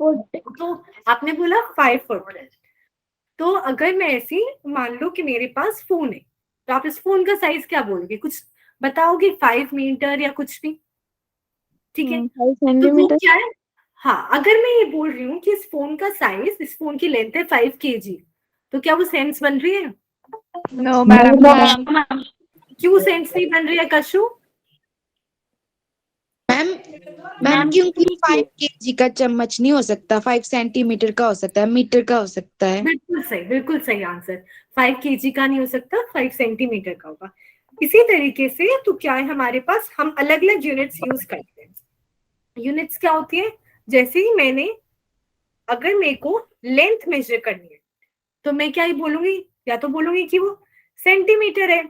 Foot. तो आपने बोला 5 फुट। तो अगर मैं ऐसी मान लो कि मेरे पास फोन है, तो आप इस फोन का साइज क्या बोलोगे? कुछ बताओगे? 5 मीटर या कुछ भी? ठीक है, 5 तो वो सेंटीमीटर। क्या है? हाँ, अगर मैं ये बोल रही हूँ कि इस फोन का साइज, इस फोन की लेंथ है 5 kg, तो क्या वो सेंस बन रही है? No ma'am. क्यों सेंस नहीं बन रही है कशु? मैम क्योंकि 5 kg का चम्मच नहीं हो सकता, 5 सेंटीमीटर का हो सकता है, मीटर का हो सकता है। बिल्कुल सही आंसर। 5 kg का नहीं हो सकता, 5 सेंटीमीटर का होगा। इसी तरीके से तो क्या है हमारे पास, हम अलग अलग यूनिट्स यूज करते हैं। यूनिट्स क्या होती है? जैसे ही मैंने, अगर मेरे को लेंथ मेजर करनी है, तो मैं क्या ही बोलूंगी? या तो बोलूंगी कि वो सेंटीमीटर है,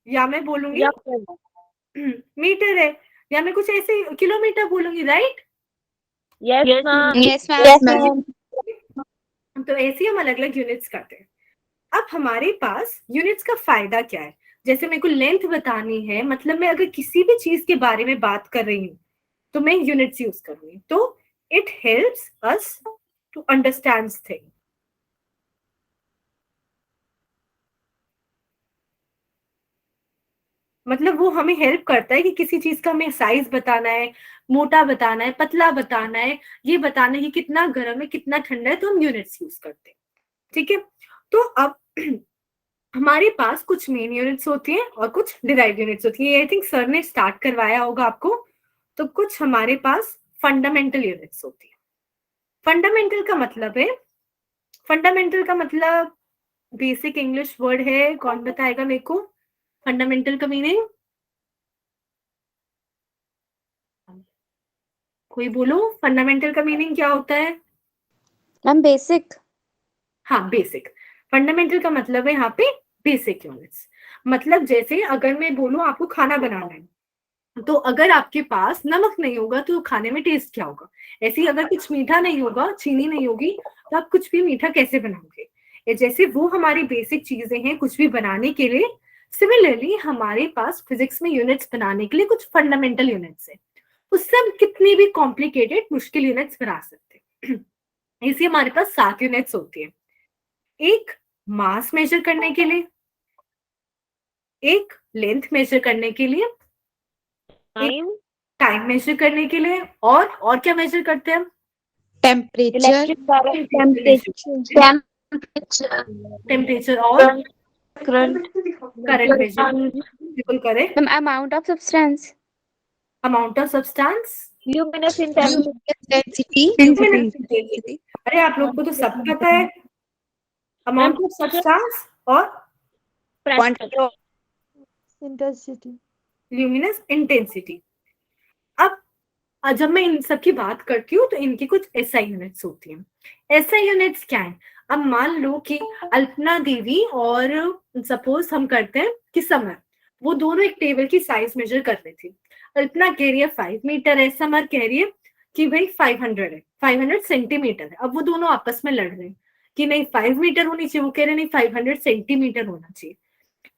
या मैं बोलूंगी मीटर है, या मैं कुछ ऐसे किलोमीटर बोलूंगी, राइट? Yes ma'am. तो ऐसे ही हम अलग अलग यूनिट्स करते हैं। अब हमारे पास यूनिट्स का फायदा क्या है? जैसे मेरे को लेंथ बतानी है, मतलब मैं अगर किसी भी चीज के बारे में बात कर रही हूँ, तो मैं यूनिट्स यूज करूंगी। तो it helps us to understand thing. मतलब वो हमें हेल्प करता है कि किसी चीज का हमें साइज बताना है, मोटा बताना है, पतला बताना है, ये बताना है कि कितना गर्म है, कितना ठंडा है, तो हम यूनिट्स यूज करते हैं। ठीक है, तो अब हमारे पास कुछ मेन यूनिट्स होती हैं और कुछ डिराइव यूनिट्स होती है। आई थिंक सर ने स्टार्ट करवाया होगा आपको। तो कुछ हमारे पास फंडामेंटल यूनिट्स होती है। फंडामेंटल का मतलब है, फंडामेंटल का मतलब बेसिक इंग्लिश वर्ड है। कौन बताएगा मेरे को फंडामेंटल का मीनिंग? कोई बोलो, फंडामेंटल का मीनिंग क्या होता है? Ma'am basic. हाँ, बेसिक। फंडामेंटल का मतलब है यहाँ पे बेसिक यूनिट्स। मतलब जैसे अगर मैं बोलूं आपको खाना बनाना है, तो अगर आपके पास नमक नहीं होगा तो खाने में टेस्ट क्या होगा? ऐसे ही अगर कुछ मीठा नहीं होगा, चीनी नहीं होगी, तो आप कुछ भी मीठा कैसे बनाओगे? जैसे वो हमारी बेसिक चीजें हैं कुछ भी बनाने के लिए। सिमिलरली हमारे पास फिजिक्स में यूनिट्स बनाने के लिए कुछ फंडामेंटल यूनिट्स है। उससे हम कितनी भी कॉम्प्लिकेटेड मुश्किल यूनिट्स बना सकते हैं। इसी हमारे पास 7 यूनिट्स होती है। एक मास मेजर करने के लिए, एक लेंथ मेजर करने के लिए, एक टाइम मेजर करने के लिए, और क्या मेजर करते हैं हम? टेम्परेचर, टेम्परेचर और करंट। Current measure. बिल्कुल correct. Ma'am amount of substance. Amount of substance. Luminous intensity. Density, अरे आप लोग को तो सब पता है। अमाउंट ऑफ सब्सटेंस और quantity of intensity. Luminous intensity. अब जब मैं इन सब की बात करती हूँ तो इनकी कुछ एसआई यूनिट्स होती हैं। एसआई यूनिट्स क्या है? अब मान लो कि अल्पना देवी और सपोज हम करते हैं कि समर, वो दोनों एक टेबल की साइज मेजर कर रही थी। अल्पना कह रही है 5 मीटर है, समर कह रही है कि भाई 500 है, 500 सेंटीमीटर है। अब वो दोनों आपस में लड़ रहे हैं कि नहीं 5 मीटर होनी चाहिए, वो कह रहे नहीं 500 सेंटीमीटर होना चाहिए।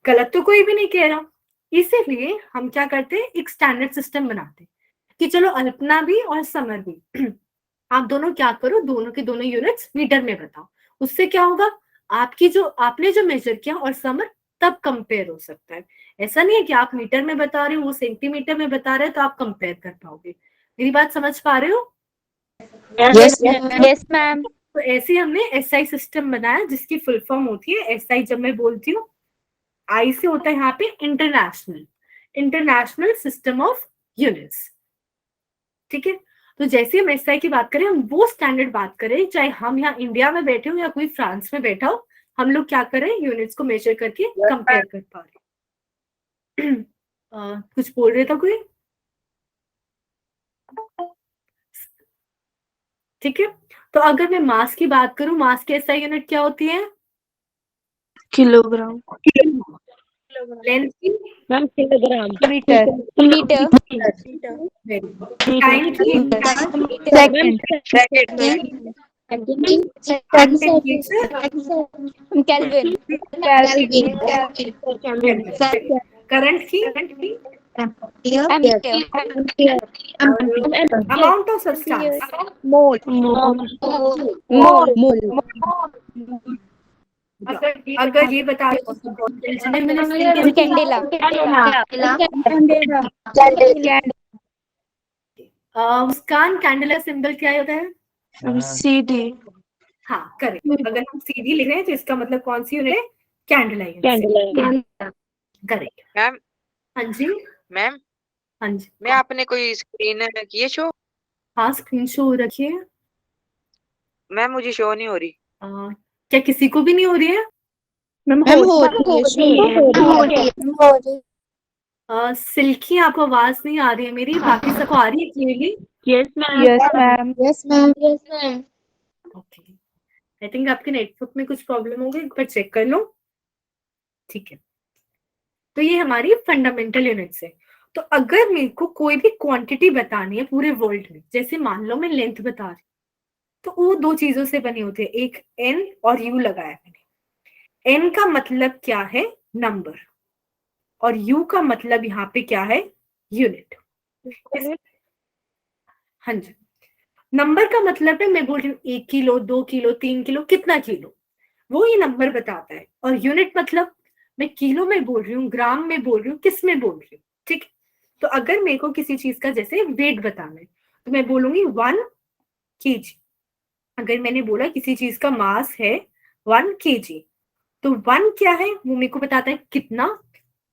गलत तो कोई भी नहीं कह रहा। इसीलिए हम क्या करते हैं, एक स्टैंडर्ड सिस्टम बनाते हैं कि चलो अल्पना भी और समर भी आप दोनों क्या करो, दोनों के दोनों यूनिट्स मीटर में बताओ। उससे क्या होगा, आपकी जो आपने जो मेजर किया और समर तब कंपेयर हो सकता है। ऐसा नहीं है कि आप मीटर में बता रहे हो, वो सेंटीमीटर में बता रहे हो, तो आप कंपेयर कर पाओगे। मेरी बात समझ पा रहे हो? Yes ma'am. तो ऐसे हमने एसआई सिस्टम बनाया जिसकी फुल फॉर्म होती है एसआई। जब मैं बोलती हूँ आई से होता है यहाँ पे international, international system of units. ठीक है, तो जैसे हम एसआई की बात करें, हम वो स्टैंडर्ड बात करें, चाहे हम यहाँ इंडिया में बैठे हो या कोई फ्रांस में बैठा हो, हम लोग क्या करें, यूनिट्स को मेजर करके कंपेयर कर पा रहे। कुछ बोल रहे था कोई? ठीक है, तो अगर मैं मास की बात करूं, मास की एसआई यूनिट क्या होती है? किलोग्राम। लेंथ की? Ma'am kilogram. Metre. Metre. Time की? सेकंड। केल्विन। करंट की? Ampere. amount of substance, Mole. अगर ये बता दो Candela. मुस्कान, कैंडला सिंबल क्या होता है? CD. हाँ करेक्ट। अगर हम सीडी लिख रहे हैं तो इसका मतलब कौन सी यूनिट है? Candela unit. करेक्ट। मैम हाँ जी, मैम हाँ जी, मैं आपने कोई स्क्रीन की है शो? हाँ स्क्रीन शो हो रखी है। मैम मुझे शो नहीं हो रही। क्या किसी को भी नहीं हो रही है? मैम हो रही है शो। सिल्की, आपको आवाज नहीं आ रही है मेरी, बाकी सबको आ रही है clearly? Yes, ma'am. Yes ma'am. Okay, I think आपके नेटवर्क में कुछ प्रॉब्लम होगी, एक बार चेक कर लो। ठीक है, तो ये हमारी फंडामेंटल यूनिट्स है। तो अगर मेरे को कोई भी क्वांटिटी बतानी है पूरे वर्ल्ड में, जैसे मान लो मैं लेंथ बता रही, तो वो दो चीजों से बनी होती है, एक एन और यू लगाया मैंने। एन का मतलब क्या है? नंबर। और यू का मतलब यहाँ पे क्या है? यूनिट। हाँ जी, नंबर का मतलब है, मैं बोल रही हूँ 1 किलो, 2 किलो, 3 किलो, कितना किलो, वो ये नंबर बताता है। और यूनिट मतलब मैं किलो में बोल रही हूँ, ग्राम में बोल रही हूँ, किस में बोल रही हूँ। ठीक, तो अगर मेरे को किसी चीज का जैसे वेट बताना है तो मैं बोलूंगी 1 kg। अगर मैंने बोला किसी चीज का मास है 1 kg, तो 1 क्या है? वो मेरे को बताता है कितना,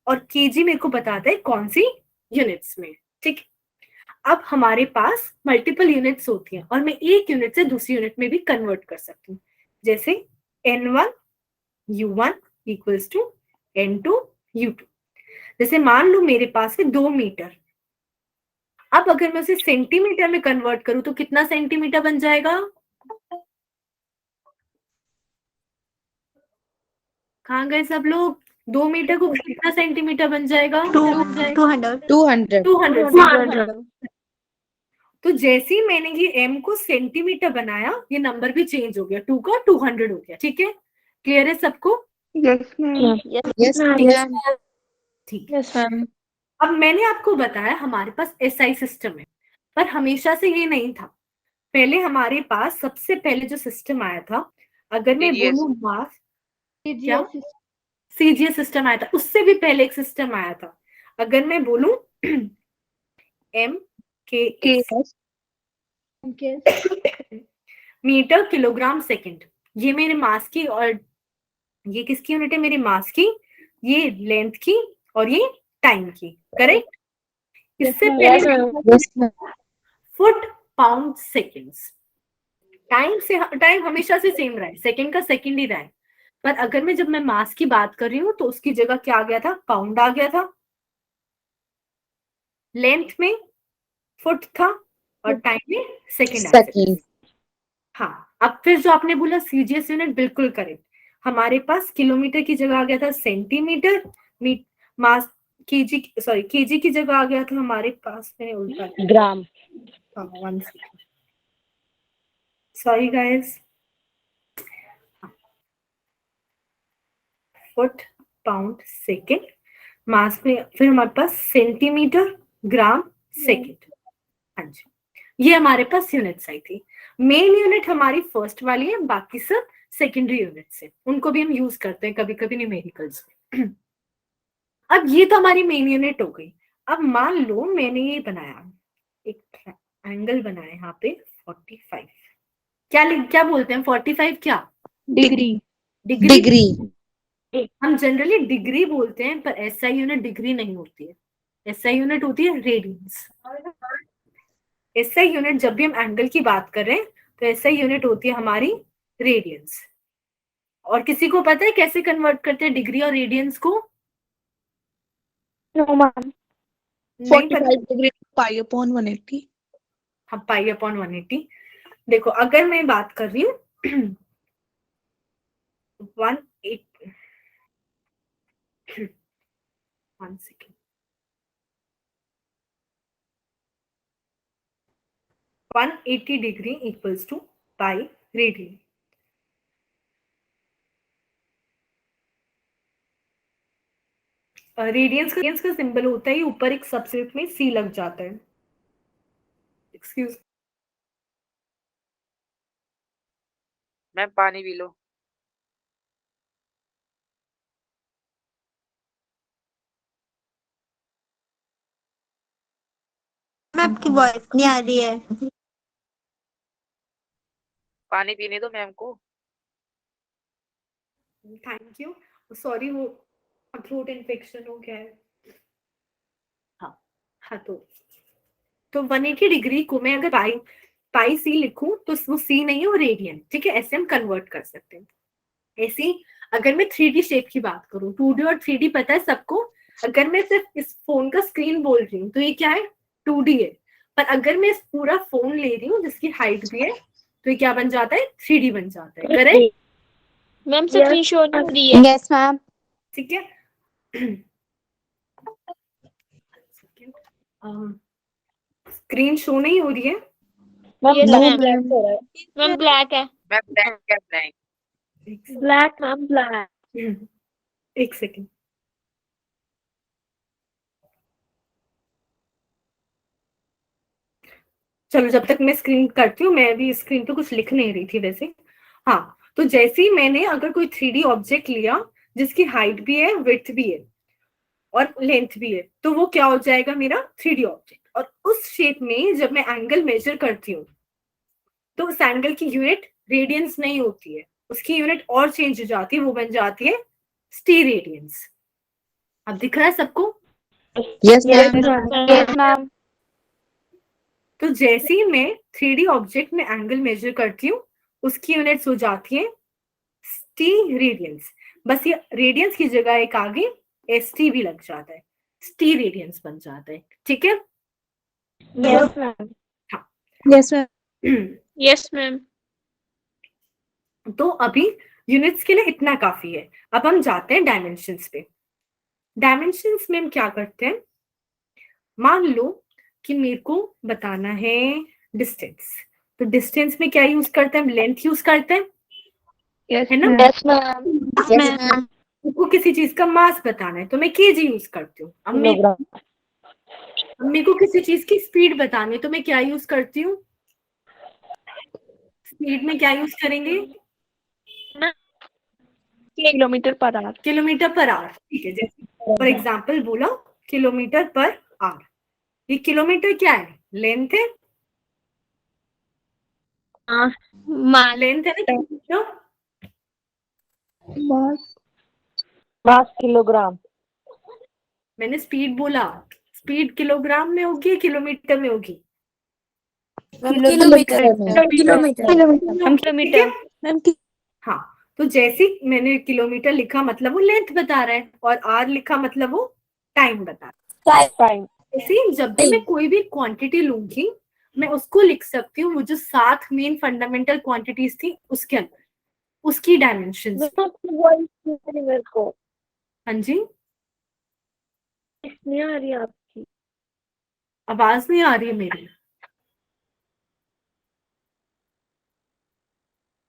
और केजी मेरे को बताता है कौन सी यूनिट्स में। ठीक, अब हमारे पास मल्टीपल यूनिट्स होती हैं और मैं एक यूनिट से दूसरी यूनिट में भी कन्वर्ट कर सकती हूँ। जैसे N1 U1 equals to N2 U2। जैसे मान लो मेरे पास है 2 मीटर, अब अगर मैं उसे सेंटीमीटर में कन्वर्ट करूं तो कितना सेंटीमीटर बन जाएगा? कहाँ गए सब लोग? 2 मीटर को कितना सेंटीमीटर बन जाएगा? 200. 200। 200। तो जैसे ही मैंने ये m को सेंटीमीटर बनाया, ये नंबर भी चेंज हो गया, 2 का 200 हो गया। ठीक है, क्लियर है सबको? Yes, ma'am. Yes ma'am. ठीक। Yes, ma'am. अब मैंने आपको बताया हमारे पास एसआई सिस्टम है, पर हमेशा से ये नहीं था। पहले हमारे पास सबसे पहले जो सिस्टम आया था, अगर मैं CGS. बोलूं मास, क्या सीजीएस सिस्टम आया था? उससे भी पहले एक सिस्टम आया था, अगर मैं बोलूं एम के एस, मीटर किलोग्राम सेकंड, ये मेरे मास की, और ये किसकी यूनिट है? मेरी मास की, ये लेंथ की, और ये टाइम की। करेक्ट? इससे पहले yes ma'am. Foot, pound, seconds. Time हमेशा से सेम रहा है, सेकंड का सेकंड ही रहा है। पर अगर मैं जब मैं मास की बात कर रही हूँ तो उसकी जगह क्या आ गया था? पाउंड आ गया था। लेंथ में फुट था और टाइम में सेकंड आ गया। सेकंड। हाँ, अब फिर जो आपने बोला सीजीएस यूनिट, बिल्कुल करेक्ट। हमारे पास किलोमीटर की जगह आ गया था centimetre, mass kg, sorry kg की जगह आ गया था हमारे पास, मैंने उल्टा gram. One second, sorry guys, foot, pound, second, mass में फिर हमारे पास सेंटीमीटर, ग्राम, सेकंड। हाँ जी, ये हमारे पास यूनिट्स आई थी। मेन यूनिट हमारी फर्स्ट वाली है, बाकी सब सेकेंडरी यूनिट्स है, उनको भी हम यूज करते हैं कभी कभी न्यूमेरिकल्स में। अब ये तो हमारी मेन यूनिट हो गई। अब मान लो मैंने ये बनाया, एक एंगल बनाया यहाँ पे 45, क्या बोलते हैं 45? क्या Degree. डिग्री? डिग्री। हम जनरली डिग्री बोलते हैं, पर एसआई यूनिट डिग्री नहीं होती है, एसआई यूनिट होती है रेडियंस। एसआई यूनिट जब भी हम एंगल की बात करें तो एसआई यूनिट होती है हमारी रेडियंस। और किसी को पता है कैसे कन्वर्ट करते हैं डिग्री और रेडियंस को? No, ma'am. नहीं पता? 45 डिग्री पाई अपॉन 180। हाँ, पाई अपॉन 180। देखो अगर मैं बात कर रही हूँ 180, 1 second, 180 degree equals to pi radian. Radians का सिंबल होता है, ऊपर एक सबस्क्रिप्ट में सी लग जाता है। एक्सक्यूज, मैम पानी पी लो। मैम आपकी वॉइस नहीं आ रही है। पानी पीने दो मैम को। Thank you. सॉरी, वो थ्रोट इन्फेक्शन हो गया है। हाँ हाँ, तो 180 डिग्री को मैं अगर पाई सी लिखूं तो वो सी नहीं है, वो रेडियन, ठीक है, ऐसे हम कन्वर्ट कर सकते हैं। ऐसे ही अगर मैं 3D शेप की बात करूं, 2D और 3D पता है सबको। अगर मैं सिर्फ इस फोन का स्क्रीन बोल रही हूँ तो ये क्या है, 2D है। पर अगर मैं इस पूरा फोन ले रही हूँ जिसकी हाइट भी है, तो ये क्या बन जाता है, 3D बन जाता है। करेक्ट मैम स्क्रीनशॉट नहीं दी है। Yes ma'am. ठीक है। स्क्रीन शो नहीं हो रही है। Yes, No, ma'am. ma'am. Ma'am black है। मैम ब्लैक क्या ब्लैक? Black ma'am black. एक सेकेंड। चलो, जब तक मैं स्क्रीन करती हूँ, मैं अभी स्क्रीन पे कुछ लिख नहीं रही थी वैसे। हाँ, तो जैसे ही मैंने अगर कोई 3D ऑब्जेक्ट लिया जिसकी हाइट भी है, विड्थ भी है और लेंथ भी है, तो वो क्या हो जाएगा, मेरा 3D ऑब्जेक्ट। और उस शेप में जब मैं एंगल मेजर करती हूँ तो उस एंगल की यूनिट रेडियंस नहीं होती है, उसकी यूनिट और चेंज हो जाती है, वो बन जाती है स्टी रेडियंस। अब दिख रहा है सबको? Yes, ma'am. Yes ma'am. तो जैसे ही मैं 3D ऑब्जेक्ट में एंगल मेजर करती हूँ, उसकी यूनिट्स हो जाती है टी रेडियंस। बस ये रेडियंस की जगह एक आगे एसटी भी लग जाता है, टी रेडियंस बन जाता है। ठीक है। Yes ma'am. Yes, ma'am. Yes ma'am. तो अभी यूनिट्स के लिए इतना काफी है। अब हम जाते हैं डायमेंशंस पे। डायमेंशंस में हम क्या करते हैं, मान लो कि मेरे को बताना है डिस्टेंस, तो डिस्टेंस में क्या यूज करते हैं, लेंथ यूज करते हैं, यस है ना। Yes ma'am. Yes, ma'am. को किसी चीज का मास बताना है तो मैं केजी यूज करती हूँ। अब मेरे को किसी चीज की स्पीड बतानी है तो मैं क्या यूज करती हूँ, स्पीड में क्या यूज करेंगे, kilometre per hour. Kilometre per hour. ठीक है, जैसे फॉर एग्जांपल बोला किलोमीटर पर आवर। ये किलोमीटर क्या है, लेंथ है, लेंथ है ना किलोमीटर। मास किलोग्राम। मैंने स्पीड बोला, स्पीड किलोग्राम में होगी या किलोमीटर में होगी, किलोमीटर में। किलोमीटर। हाँ। तो जैसे मैंने किलोमीटर लिखा मतलब वो लेंथ बता रहा है, और आर लिखा मतलब वो टाइम बता रहा है। टाइम। ऐसे जब भी मैं कोई भी क्वांटिटी लूंगी, मैं उसको लिख सकती हूँ वो जो 7 मेन फंडामेंटल क्वांटिटीज थी उसके अंदर, उसकी डायमेंशंस। मेरे को हाँ जी, नहीं आ रही आपकी आवाज नहीं आ रही है मेरी,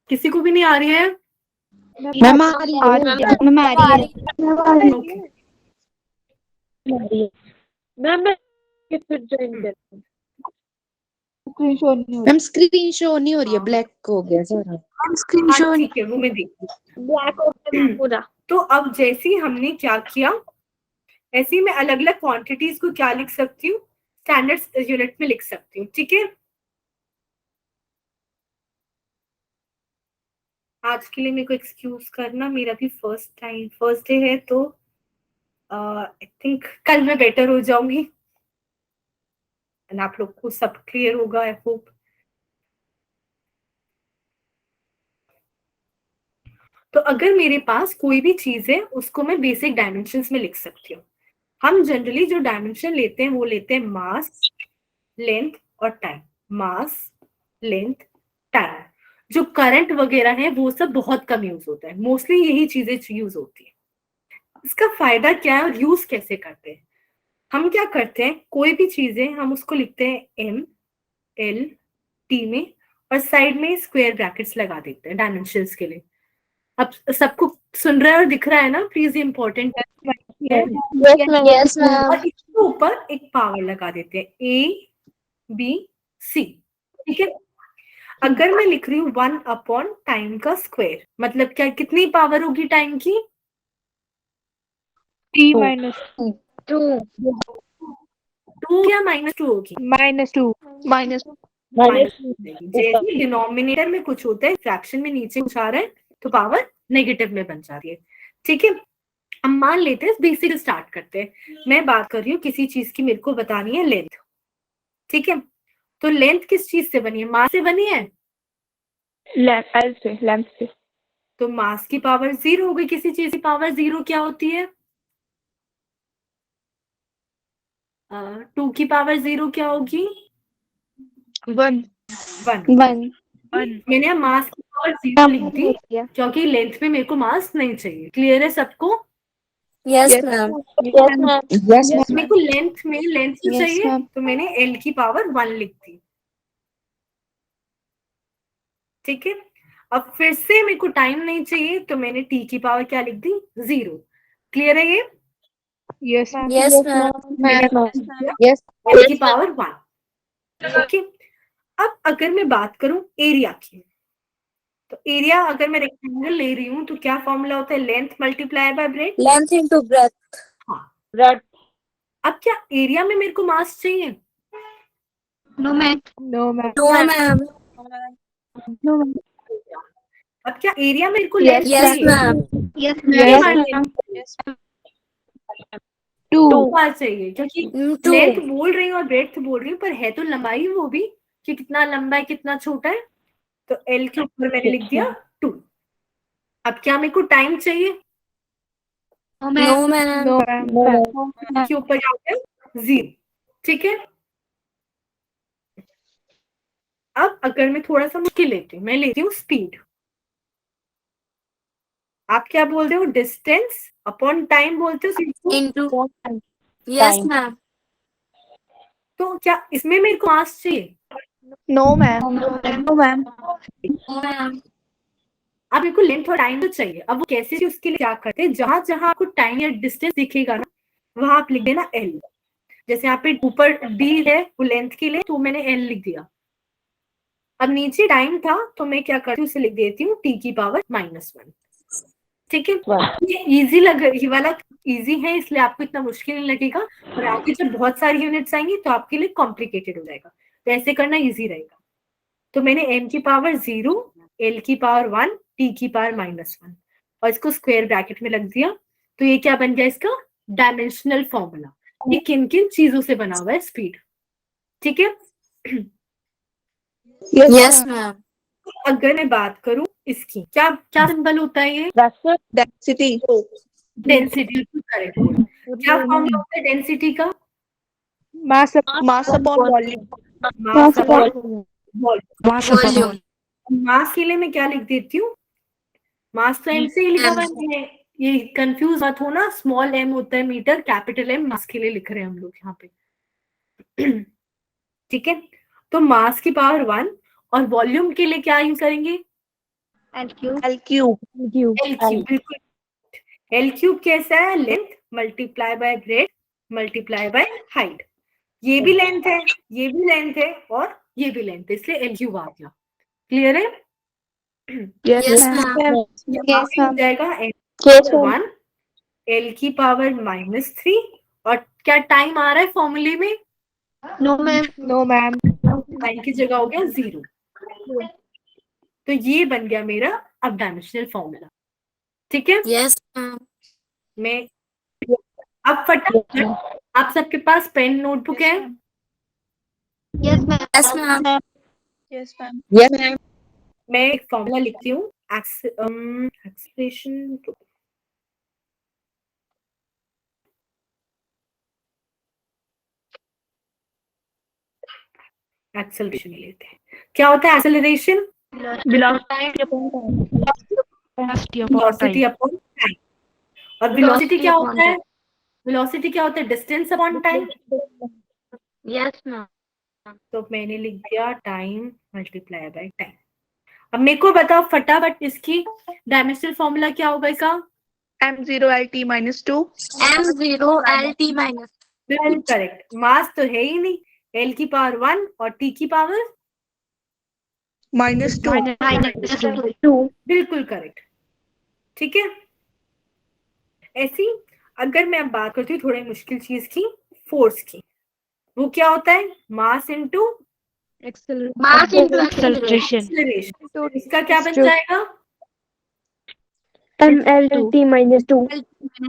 किसी को भी नहीं आ रही है? मैम आ रही है। मैम आ रही है। ओके। मैम मैं फिर ज्वाइन करती हूँ। मैम स्क्रीन शो नहीं हो रही है, ब्लैक हो गया सारा। हाँ, ठीक है, वो मैं देखती हूँ। ब्लैक हो गया पूरा। तो अब जैसे ही हमने क्या किया, ऐसे ही मैं अलग अलग क्वांटिटीज को क्या लिख सकती हूँ, स्टैंडर्ड यूनिट में लिख सकती हूँ। ठीक है, आज के लिए मेरे को एक्सक्यूज करना, मेरा भी फर्स्ट डे है, तो आई थिंक कल मैं बेटर हो जाऊंगी एंड आप लोग को सब क्लियर होगा, आई होप। तो अगर मेरे पास कोई भी चीज है उसको मैं बेसिक डायमेंशंस में लिख सकती हूँ। हम जनरली जो डायमेंशन लेते हैं वो लेते हैं मास, लेंथ और टाइम। मास, लेंथ, टाइम। जो करंट वगैरह है वो सब बहुत कम यूज होता है, मोस्टली यही चीजें यूज होती है। इसका फायदा क्या है और यूज कैसे करते हैं, हम क्या करते हैं, कोई भी चीजें हम उसको लिखते हैं एम, एल, टी में, और साइड में स्क्वायर ब्रैकेट्स लगा देते हैं डायमेंशंस के लिए। अब सबको सुन रहा है और दिख रहा है ना, प्लीज, ये इंपॉर्टेंट है। Yes, ma'am. Yes, ma'am. और इसके ऊपर एक पावर लगा देते हैं ABC, ठीक है। अगर मैं लिख रही हूँ 1 अपॉन टाइम का स्क्वायर, मतलब क्या कितनी पावर होगी टाइम की? T minus 2. 2 या -2 होगी? -2 minus जैसे डिनोमिनेटर में कुछ होता है, फ्रैक्शन में नीचे कुछ आ रहा है तो पावर नेगेटिव में बन जाती है, ठीक है। अब मान लेते हैं बेसिक स्टार्ट करते हैं। मैं बात कर रही हूँ किसी चीज की, मेरे को बतानी है लेंथ, ठीक है। तो लेंथ किस चीज से बनी है? मास से बनी है। length से तो मास की पावर 0 हो गई, किसी चीज की पावर 0 क्या होती है? 2 की पावर 0 क्या होगी? 1 1। मैंने मास की पावर 0 लिख दी क्योंकि लेंथ में मेरे को मास नहीं चाहिए। क्लियर है सबको? Yes, ma'am. Yes, ma'am. Yes, ma'am. मेरे को लेंथ में लेंथ Yes, चाहिए ma'am. तो मैंने L की पावर 1 लिख दी, ठीक है। अब फिर से मेरे को टाइम नहीं चाहिए तो मैंने T की पावर क्या लिख दी? 0। क्लियर है ये? yes ma'am Yes, ma'am. Yes. L की पावर 1, ओके। अब अगर मैं बात करूं एरिया की, तो एरिया अगर मैं रेक्टेंगल ले रही हूँ तो क्या फॉर्मूला होता है? Length multiply by breath. Length into breadth. हाँ। Breadth. अब क्या एरिया में मेरे को मास चाहिए? no ma'am No, ma'am. अब क्या एरिया में मेरे को Yes, लेंथ Yes, चाहिए? ma'am. yes कितनी ma'am बार 2 2 बार चाहिए क्योंकि Two. लेंथ बोल रही हूँ और ब्रेथ बोल रही हूँ, पर है तो लंबाई वो भी कि कितना लंबा है कितना छोटा है। तो L के ऊपर मैंने लिख दिया 2। अब क्या मेरे को टाइम चाहिए? No, ma'am. no ma'am के ऊपर क्या होता है? 0, ठीक है। अब अगर मैं थोड़ा सा मुश्किल लेती हूँ, मैं लेती हूँ स्पीड। आप क्या बोलते हो? डिस्टेंस अपॉन टाइम बोलते हो? Into. Yes, ma'am. तो क्या इसमें मेरे को मास चाहिए? no ma'am No, ma'am. अब मेरे को लेंथ और टाइम तो चाहिए। अब वो कैसे? उसके लिए क्या करते हैं, जहां जहां आपको टाइम या डिस्टेंस दिखेगा ना वहां आप लिख देना L। जैसे यहाँ पे ऊपर D है वो लेंथ के लिए, तो मैंने L लिख दिया। अब नीचे टाइम था तो मैं क्या करती हूँ, उसे लिख देती हूँ T की पावर -1, ठीक है। ये इजी ये वाला इजी है इसलिए आपको इतना मुश्किल नहीं लगेगा, और आगे जब बहुत सारी यूनिट्स आएंगी तो आपके लिए कॉम्प्लिकेटेड हो जाएगा, तो ऐसे करना इजी रहेगा। तो मैंने m की पावर 0, L की पावर 1, T की पावर -1 और इसको स्क्वायर ब्रैकेट में रख दिया। तो ये क्या बन गया? इसका डायमेंशनल फॉर्मूला। ये किन किन चीजों से बना हुआ है स्पीड, ठीक है। Yes, ma'am. अगर मैं बात करूं इसकी, क्या क्या सिंबल होता है? ये Density. डेंसिटी। करेक्ट। क्या फॉर्मूला होता है डेंसिटी का? mass upon volume mass upon volume. Volume. मास के लिए मैं क्या लिख देती हूँ? मास तो m से ही लिखा हुआ है, ये कंफ्यूज मत हो ना। स्मॉल m होता है मीटर, कैपिटल M मास के लिए लिख रहे हैं हम लोग यहाँ पे, ठीक है। तो मास की पावर 1 और वॉल्यूम के लिए क्या यूज करेंगे? L cube L क्यूब, बिल्कुल। L क्यूब कैसा है? Length multiply by breath multiply by height. ये भी लेंथ है, ये भी लेंथ है और ये भी लेंथ है, इसलिए L क्यूब आ गया। क्लियर है? yes Yes, ma'am ma'am. यहाँ पे हो जाएगा Yes, ma'am. 1 L की पावर -3 और क्या टाइम आ रहा है फॉर्मूले में? no ma'am टाइम की जगह हो गया 0। तो ये बन गया मेरा अब डायमेंशनल फॉर्मूला, ठीक है। Yes, ma'am. मैं अब फटाफट, आप सबके पास पेन नोटबुक है? Yes, ma'am. Yes, ma'am. मैं एक फॉर्मूला लिखती हूँ, एक्सप्रेशन। एक्सेलरेशन लेते हैं। क्या होता है acceleration? velocity upon velocity time upon time. और वेलोसिटी क्या होता है? वेलोसिटी क्या होता है? Distance upon time. Yes, ma'am. तो मैंने लिख दिया टाइम मल्टीप्लाई बाय टाइम। अब मेरे को बताओ फटाफट इसकी डायमेंशनल फॉर्मूला क्या होगा इसका? M0 LT minus 2. M0 LT minus. बिल्कुल करेक्ट। मास तो है ही नहीं, एल की पावर 1 और टी की पावर Minus 2. Minus 2. बिल्कुल करेक्ट। ठीक है, ऐसी अगर मैं अब बात करती हूँ थोड़ी मुश्किल चीज की, फोर्स की, वो क्या होता है? Mass into Mass into acceleration. Acceleration. इसका क्या बन जाएगा? MLT minus 2.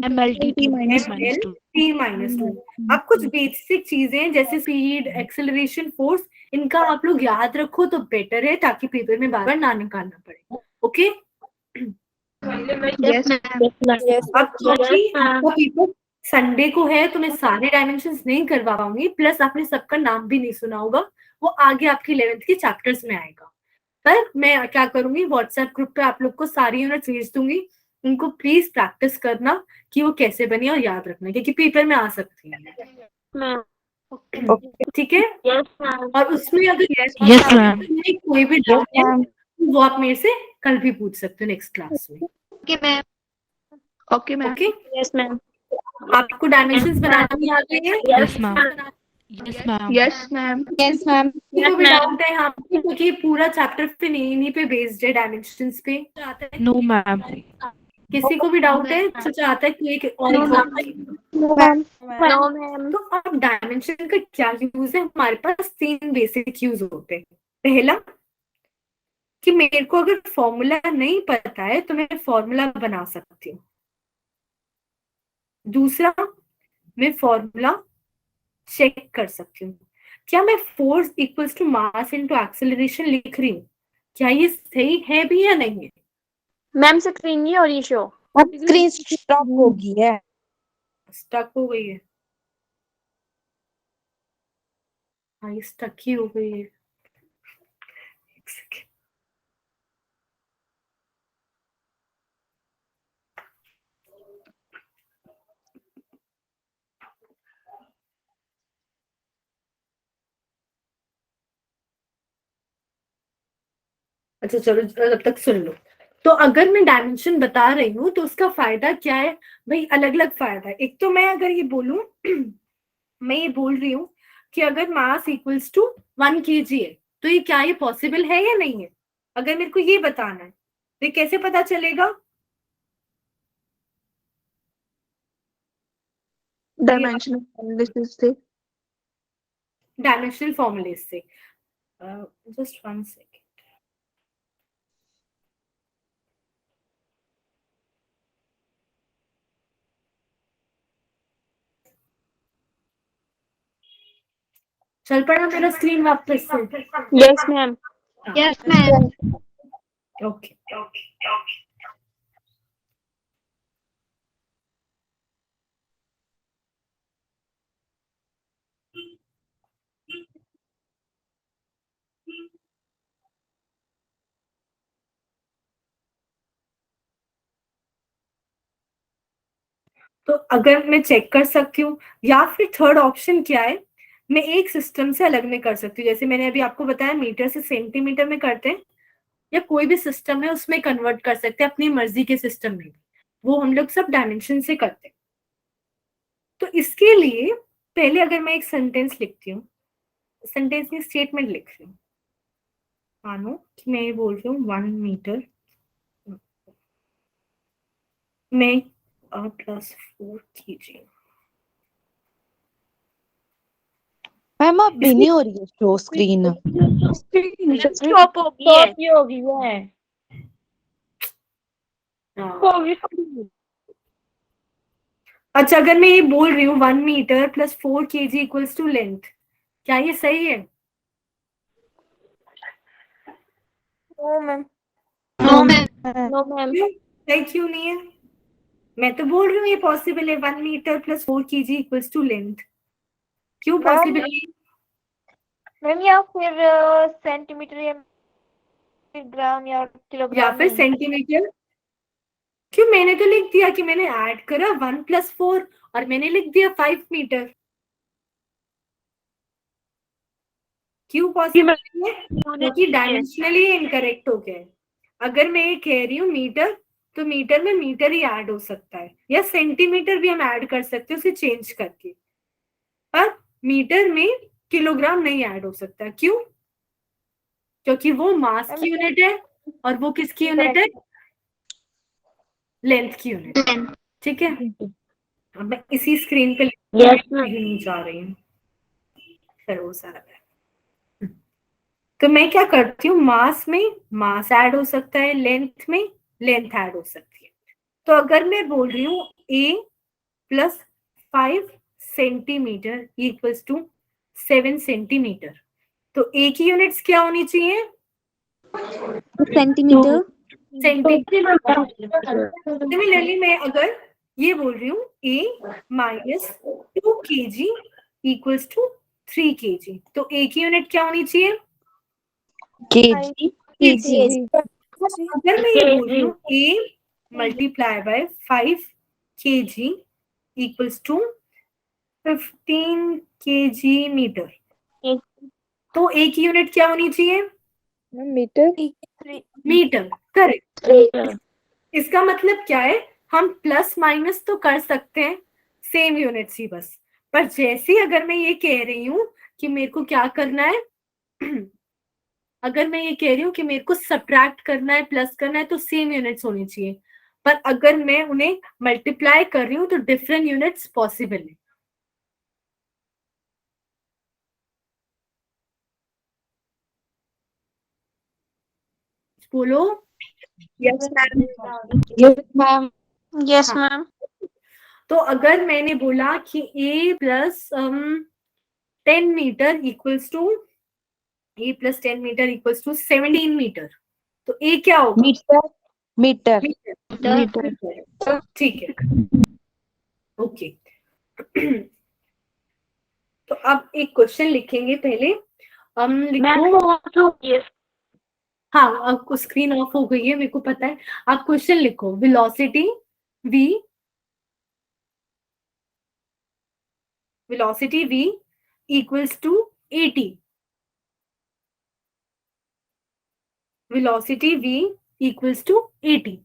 MLT minus L t minus 2। अब कुछ बेसिक चीजें जैसे स्पीड, एक्सेलरेशन, फोर्स, इनका आप लोग याद रखो तो बेटर है, ताकि पेपर में बार बार ना निकालना पड़े। Okay, Yes. अब क्योंकि आपका पेपर संडे को है तो मैं सारे डायमेंशंस नहीं करवा पाऊंगी, प्लस आपने सबका नाम भी नहीं सुना होगा, वो आगे आपके 11th के चैप्टर्स में आएगा। पर मैं क्या करूंगी, व्हाट्सएप ग्रुप पे आप लोग को सारी यूनिट्स भेज दूंगी, उनको प्लीज प्रैक्टिस करना कि वो कैसे बनी और याद रखना, क्योंकि पेपर में आ सकती है। ठीक है, Yes, ma'am. और उसमें अगर Yes, ma'am. कोई भी डाउट है तो वो आप मेरे से कल भी पूछ सकते हो नेक्स्ट क्लास में। Okay, ma'am. Okay, ma'am. Okay, Yes, ma'am. आपको डायमेंशंस बनाना नहीं आते हैं? Yes, ma'am. Yes, ma'am. Yes, ma'am. Yes, ma'am. किसी को भी डाउट है यहाँ पे, क्योंकि पूरा चैप्टर फिर इन्हीं पे बेस्ड है, डायमेंशंस पे। No, ma'am. किसी को भी डाउट है तो चाहता है कि एक और No, ma'am. तो अब डायमेंशन का क्या यूज है? हमारे पास 3 बेसिक यूज होते हैं। पहला कि मेरे को अगर फॉर्मूला नहीं पता है तो मैं फॉर्मूला बना सकती हूँ। दूसरा, मैं फॉर्मूला चेक कर सकती हूँ, क्या मैं force equals to mass into acceleration लिख रही हूँ, क्या ये सही है भी या नहीं है? मैम स्क्रीन नहीं हो रही शो। अब स्क्रीन स्टॉप होगी है। स्टक हो गई है। हाँ, ये स्टक ही हो गई है। एक सेकेंड। अच्छा चलो, जब तक सुन लो। तो अगर मैं डायमेंशन बता रही हूँ तो उसका फायदा क्या है भाई? अलग अलग फायदा है। एक तो मैं अगर ये बोलूं मैं ये बोल रही हूँ कि अगर मास इक्वल्स टू 1 kg है तो ये क्या ये पॉसिबल है या नहीं है? अगर मेरे को ये बताना है तो ये कैसे पता चलेगा? Dimensional analysis से. डायमेंशनल फॉर्मूले से। Just 1 second. चल पड़ा मेरा स्क्रीन वापस से? Yes, ma'am. Yes, ma'am. Okay, तो अगर मैं चेक कर सकती हूँ, या फिर थर्ड ऑप्शन क्या है, मैं एक सिस्टम से अलग में कर सकती हूँ। जैसे मैंने अभी आपको बताया मीटर से सेंटीमीटर में करते हैं, या कोई भी सिस्टम है उसमें कन्वर्ट कर सकते हैं अपनी मर्जी के सिस्टम में, वो हम लोग सब डायमेंशन से करते हैं। तो इसके लिए पहले अगर मैं एक सेंटेंस लिखती हूँ, सेंटेंस में स्टेटमेंट लिख रही हूँ, मानो कि मैं ये बोल रही हूँ 1 मीटर में +4 kg। मैम अब भी नहीं हो रही है शो स्क्रीन। स्टॉप होगी है। अच्छा, अगर मैं ये बोल रही हूँ 1 metre +4 kg equals to length, क्या ये सही है? No, ma'am. No, ma'am. No, ma'am. सही क्यों नहीं है? मैं तो बोल रही हूँ ये पॉसिबल है, 1 metre +4 kg equals to length. क्यों पॉसिबल है? मैम या फिर सेंटीमीटर या ग्राम या किलोग्राम या फिर सेंटीमीटर? क्यों, मैंने तो लिख दिया कि मैंने ऐड करा 1 + 4 और मैंने लिख दिया 5 मीटर। क्यों पॉसिबल है? क्योंकि डायमेंशनली इनकरेक्ट हो गया है। अगर मैं ये कह रही हूँ मीटर तो मीटर में मीटर ही ऐड हो सकता है, या सेंटीमीटर भी हम ऐड कर सकते हैं उसे चेंज करके, पर मीटर में किलोग्राम नहीं ऐड हो सकता। क्यों? क्योंकि वो मास की यूनिट है और वो किसकी यूनिट है? लेंथ की यूनिट। ठीक है, अब मैं इसी स्क्रीन पे नहीं जा रही हूँ, फिर वो सारा है। तो मैं क्या करती हूँ, मास में मास ऐड हो सकता है, लेंथ में लेंथ ऐड हो सकती है। तो अगर मैं बोल रही हूँ a plus 5 centimetre equals to 7 centimetre, तो a की यूनिट्स क्या होनी चाहिए? सेंटीमीटर। सिमिलरली मैं अगर ये बोल रही हूँ a minus 2 kg equals to 3 kg, तो a की यूनिट क्या होनी चाहिए? केजी। अगर मैं ये बोल रही हूँ a multiply by 5 kg equals to 15 kg metre, तो a की यूनिट क्या होनी चाहिए? मीटर। करेक्ट। इसका मतलब क्या है, हम प्लस माइनस तो कर सकते हैं, सेम यूनिट्स ही बस, पर जैसे अगर मैं ये कह रही हूँ कि मेरे को क्या करना है अगर मैं ये कह रही हूँ कि मेरे को सब्ट्रैक्ट करना है, प्लस करना है, तो सेम यूनिट्स होनी चाहिए, पर अगर मैं उन्हें मल्टीप्लाई कर रही हूँ तो डिफरेंट यूनिट्स पॉसिबल है। बोलो। Yes ma'am. Yes ma'am. Yes हाँ। मैम। तो अगर मैंने बोला कि a plus 10 metre equals to 17 metre, तो a क्या होगा? मीटर। मीटर। मीटर। ठीक है, ओके। तो अब एक क्वेश्चन लिखेंगे पहले, हम लिखो। हाँ, आपको स्क्रीन ऑफ हो गई है, मेरे को पता है। आप क्वेश्चन लिखो, velocity v equals to 80। Velocity v equals to 80।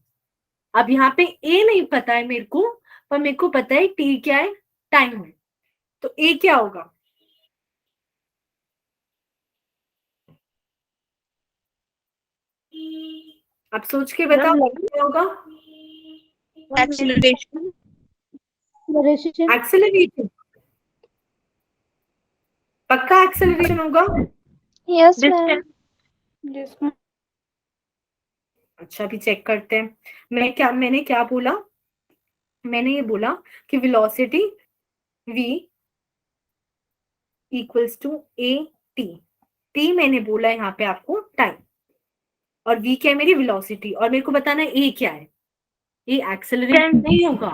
अब यहाँ पे a नहीं पता है मेरे को, पर मेरे को पता है t क्या है, टाइम है, तो a क्या होगा? आप सोच के बताओ क्या होगा? एक्सीलरेशन। एक्सेलरेशन। पक्का एक्सेलरेशन होगा? Yes ma'am. अच्छा, अभी चेक करते हैं। मैंने क्या बोला? मैंने ये बोला कि velocity v equals to a t मैंने बोला यहाँ पे आपको टाइम, और v क्या है? मेरी वेलोसिटी, और मेरे को बताना है a क्या है। ये एक्सेलरेशन नहीं होगा।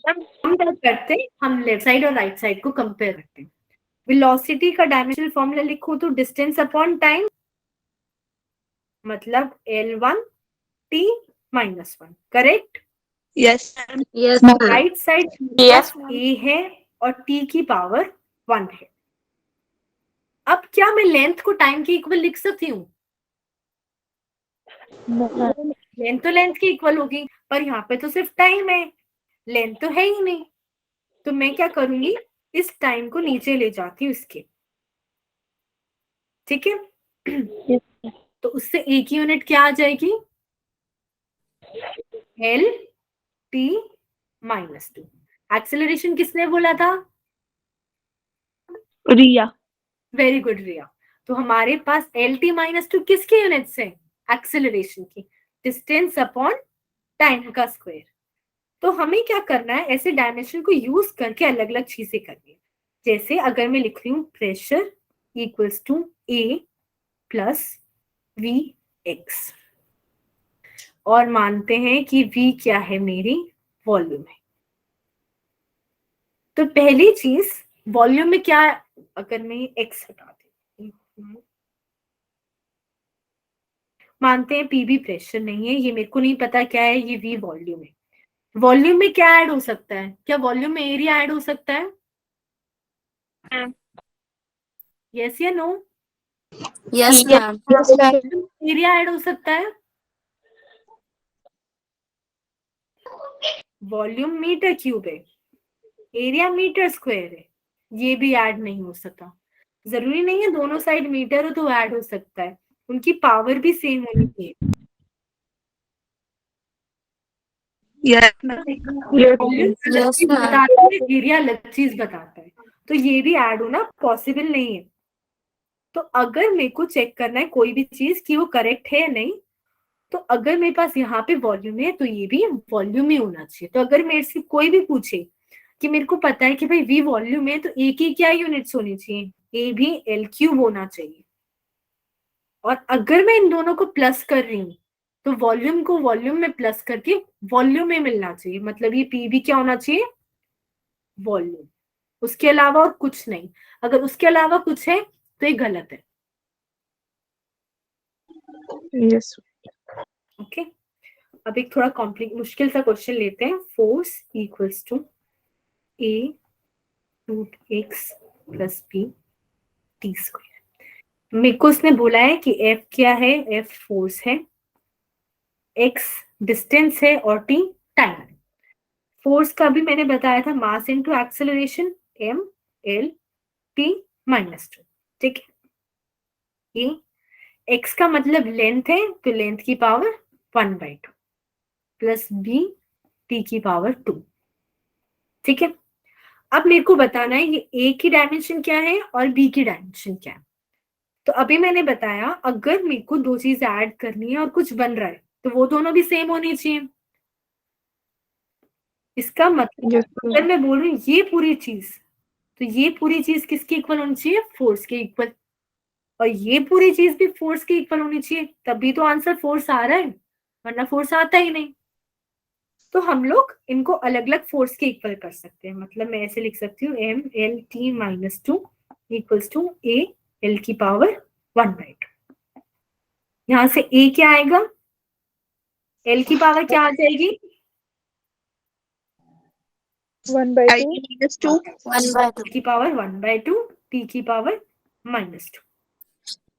हम क्या करते हैं, हम लेफ्ट साइड और राइट साइड को कंपेयर करते हैं। वेलोसिटी का डायमेंशनल फॉर्मूला लिखो तो डिस्टेंस अपॉन टाइम, मतलब L1 t minus 1। Correct? Yes right side Yes, a है और t की पावर 1 है। अब क्या मैं लेंथ को टाइम के इक्वल लिख सकती हूँ? लेंथ तो लेंथ की इक्वल होगी, पर यहाँ पे तो सिर्फ टाइम है, लेंथ तो है ही नहीं। तो मैं क्या करूंगी, इस टाइम को नीचे ले जाती हूँ इसके। ठीक है, तो उससे ए की यूनिट क्या आ जाएगी? L t minus 2। एक्सेलरेशन किसने बोला था? रिया। वेरी गुड रिया। तो हमारे पास एल टी माइनस 2 किसकी यूनिट से? एक्सेलरेशन की, डिस्टेंस अपॉन टाइम का स्क्वायर। तो हमें क्या करना है, ऐसे डायमेंशन को यूज करके अलग अलग चीजें करनी है। जैसे अगर मैं लिख रही हूँ pressure equals to a plus v x, और मानते हैं कि v क्या है? मेरी वॉल्यूम है। तो पहली चीज वॉल्यूम में क्या, अगर मैं x हटा देती हूँ, मानते हैं p भी प्रेशर नहीं है, ये मेरे को नहीं पता क्या है, ये v वॉल्यूम है। वॉल्यूम में क्या ऐड हो सकता है? क्या वॉल्यूम में एरिया ऐड हो सकता है? यस या no? Yes ma'am. Area add हो सकता है? वॉल्यूम मीटर क्यूब है, एरिया मीटर स्क्वायर है, ये भी ऐड नहीं हो सकता। जरूरी नहीं है दोनों साइड मीटर हो तो ऐड हो सकता है, उनकी पावर भी सेम होनी चाहिए। Yes, ma'am. Yes, ma'am. बताता है, एरिया अलग चीज बताता है, तो ये भी ऐड होना पॉसिबल नहीं है। तो अगर मेरे को चेक करना है कोई भी चीज कि वो करेक्ट है या नहीं, तो अगर मेरे पास यहाँ पे वॉल्यूम है तो ये भी वॉल्यूम ही होना चाहिए। तो अगर मेरे से कोई भी पूछे कि मेरे को पता है कि भाई वी वॉल्यूम है, तो ए की क्या यूनिट्स होनी चाहिए, ए भी एल क्यूब होना चाहिए। और अगर मैं इन दोनों को प्लस कर रही हूँ तो वॉल्यूम को वॉल्यूम में प्लस करके वॉल्यूम में मिलना चाहिए, मतलब ये पी भी क्या होना चाहिए, वॉल्यूम, उसके अलावा और कुछ नहीं। अगर उसके अलावा कुछ है तो ये गलत है। Yes. ओके, अब एक थोड़ा मुश्किल सा क्वेश्चन लेते हैं। Force equals to a root x plus B T square. मेरे को उसने बोला है कि एफ क्या है, एफ फोर्स है, एक्स डिस्टेंस है और टी टाइम है। फोर्स का भी मैंने बताया था mass into acceleration, m l t minus 2, ठीक है। ये एक्स का मतलब लेंथ है, तो लेंथ की पावर 1/2 प्लस बी टी की पावर 2, ठीक है। अब मेरे को बताना है ये ए की डायमेंशन क्या है और बी की डायमेंशन क्या है। तो अभी मैंने बताया अगर मेरे को दो चीज ऐड करनी है और कुछ बन रहा है तो वो दोनों भी सेम होनी चाहिए। इसका मतलब Yes. अगर मैं बोल रही हूँ ये पूरी चीज, तो ये पूरी चीज किसके इक्वल होनी चाहिए, फोर्स के इक्वल, और ये पूरी चीज भी फोर्स के इक्वल होनी चाहिए, तभी तो आंसर फोर्स आ रहा है, वरना फोर्स आता ही नहीं। तो हम लोग इनको अलग अलग फोर्स के इक्वल कर सकते हैं। मतलब मैं ऐसे लिख सकती हूँ m l t minus 2 equals to a l की पावर 1/2। यहां से ए क्या आएगा, एल की पावर क्या आ जाएगी, 1/2. minus 2. 1/2. की पावर 1/2, टी की पावर -2।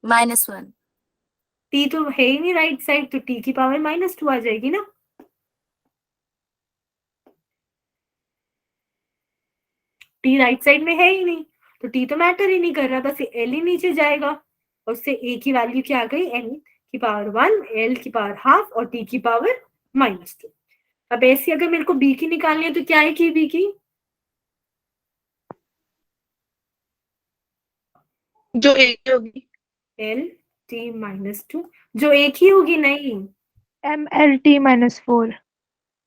-1. टी तो है ही नहीं राइट साइड, तो टी की पावर -2 आ जाएगी ना। टी राइट साइड में है ही नहीं, तो टी तो मैटर ही नहीं कर रहा, बस एल ही नीचे जाएगा। और उससे ए की वैल्यू क्या आ गई, एल की पावर 1, एल की पावर हाफ और टी की पावर -2। अब ऐसी अगर मेरे को बी की निकालनी है तो क्या है कि बी की, जो एक होगी एल टी -2, जो एक ही होगी, नहीं MLT -4.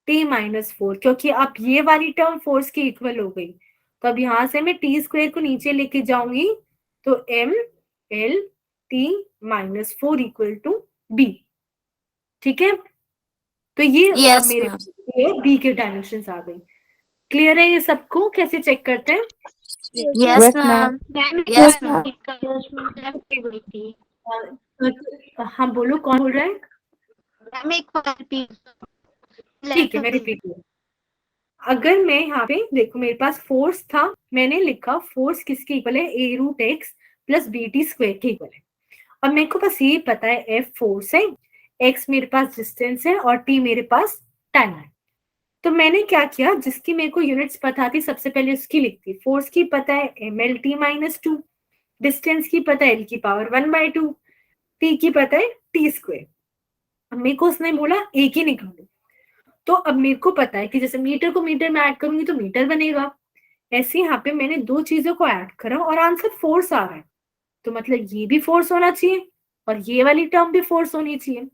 टी -4, क्योंकि अब ये वाली टर्म फोर्स की इक्वल हो गई। तो अब यहां से मैं टी स्क्वायर को नीचे लेके जाऊंगी, तो m l t -4 equal to b, ठीक है। तो ये Yes, मेरे ma'am. बी के डायमेंशन आ गई। क्लियर है ये सबको, कैसे चेक करते हैं। Yes, ma'am. Yes, ma'am. हाँ बोलो, कौन बोल रहा है, ठीक है मैं रिपीट करूँ। अगर मैं यहाँ पे देखो मेरे पास फोर्स था, मैंने लिखा फोर्स किसके इक्वल है, A root x plus B T square के इक्वल है। अब मेरे को बस ये पता है एफ फोर्स है, एक्स मेरे पास डिस्टेंस है और टी मेरे पास टाइम है। तो मैंने क्या किया, जिसकी मेरे को यूनिट्स पता थी सबसे पहले उसकी लिखती। फोर्स की पता है एम एल टी -2, डिस्टेंस की पता है एल की पावर 1/2, टी की पता है टी स्क्वायर। अब मेरे को उसने बोला एक ही निकालो, तो अब मेरे को पता है कि जैसे मीटर को मीटर में ऐड करूंगी तो मीटर बनेगा, ऐसे यहाँ पे मैंने दो चीजों को ऐड करा और आंसर फोर्स आ रहा है। तो मतलब ये भी फोर्स होना चाहिए और ये वाली टर्म भी फोर्स होनी चाहिए।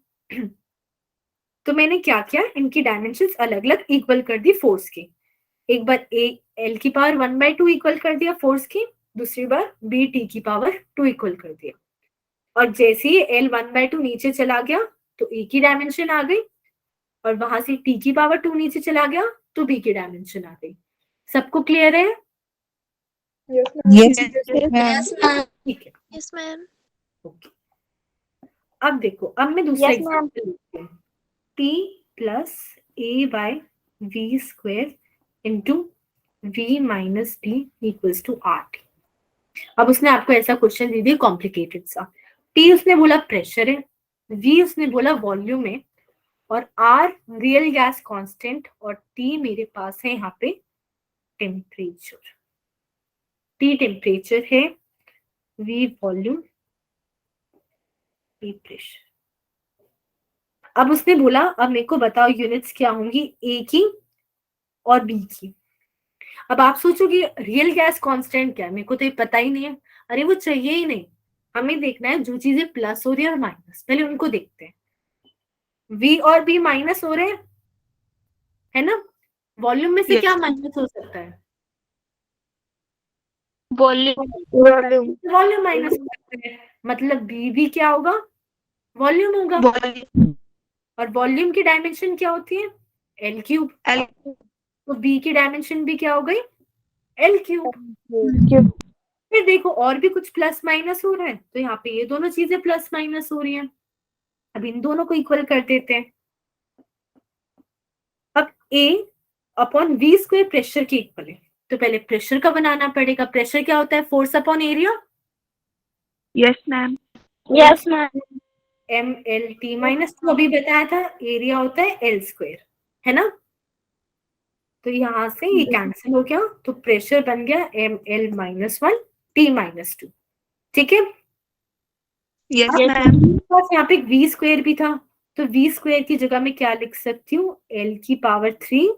तो मैंने क्या किया, इनकी डायमेंशंस अलग अलग इक्वल कर दी फोर्स की। एक बार ए एल की पावर 1/2 इक्वल कर दिया फोर्स की, दूसरी बार बी टी की पावर 2 इक्वल कर दिया। और जैसे ही एल 1/2 नीचे चला गया तो ए की डायमेंशन आ गई, और वहां से टी की पावर 2 नीचे चला गया तो बी की डायमेंशन आ गई। सबको क्लियर है, Yes, ma'am. Yes, ma'am. ठीक है। Yes, ma'am. ओके, अब देखो, अब मैं दूसरा Yes, ma'am. एग्जांपल लेती हूँ। T plus a by v square into v minus t equals to r t. अब उसने आपको ऐसा क्वेश्चन दे दिया कॉम्प्लिकेटेड सा। टी उसने बोला प्रेशर है, वी उसने बोला वॉल्यूम है, और R रियल गैस कांस्टेंट और T मेरे पास है यहाँ पे टेम्परेचर। T टेम्परेचर है, V वॉल्यूम, V प्रेशर। अब उसने बोला अब मेरे को बताओ यूनिट्स क्या होंगी ए की और बी की। अब आप सोचोगे रियल गैस कांस्टेंट क्या है, मेरे को तो ये पता ही नहीं है। अरे वो चाहिए ही नहीं, हमें देखना है जो चीजें प्लस हो रही है और माइनस, पहले उनको देखते हैं। V और B माइनस हो रहे हैं, है ना? वॉल्यूम में से Yes. क्या माइनस हो सकता है? वॉल्यूम वॉल्यूम माइनस हो सकता है, मतलब B भी क्या होगा? वॉल्यूम होगा। वॉल्यूम और वॉल्यूम की डायमेंशन क्या होती है? L cube. L तो B की डायमेंशन भी क्या हो गई? L cube. फिर देखो और भी कुछ प्लस माइनस हो रहा है, तो यहाँ पे ये दोनों चीजें प्लस माइनस हो रही हैं। अब इन दोनों को इक्वल कर देते हैं। अब A upon V square pressure के इक्वल है, तो पहले प्रेशर का बनाना पड़ेगा। प्रेशर क्या होता है? Force upon area. Yes ma'am Yes, ma'am. MLT minus 2 अभी बताया था, एरिया होता है L स्क्वायर, है ना? तो यहाँ से ये कैंसिल हो गया, तो प्रेशर बन गया ML माइनस 1 T माइनस 2। ठीक है? यस Yes, मैम बस यहाँ पे V स्क्वायर भी था, तो V स्क्वायर की जगह में क्या लिख सकती हूँ? L की पावर 3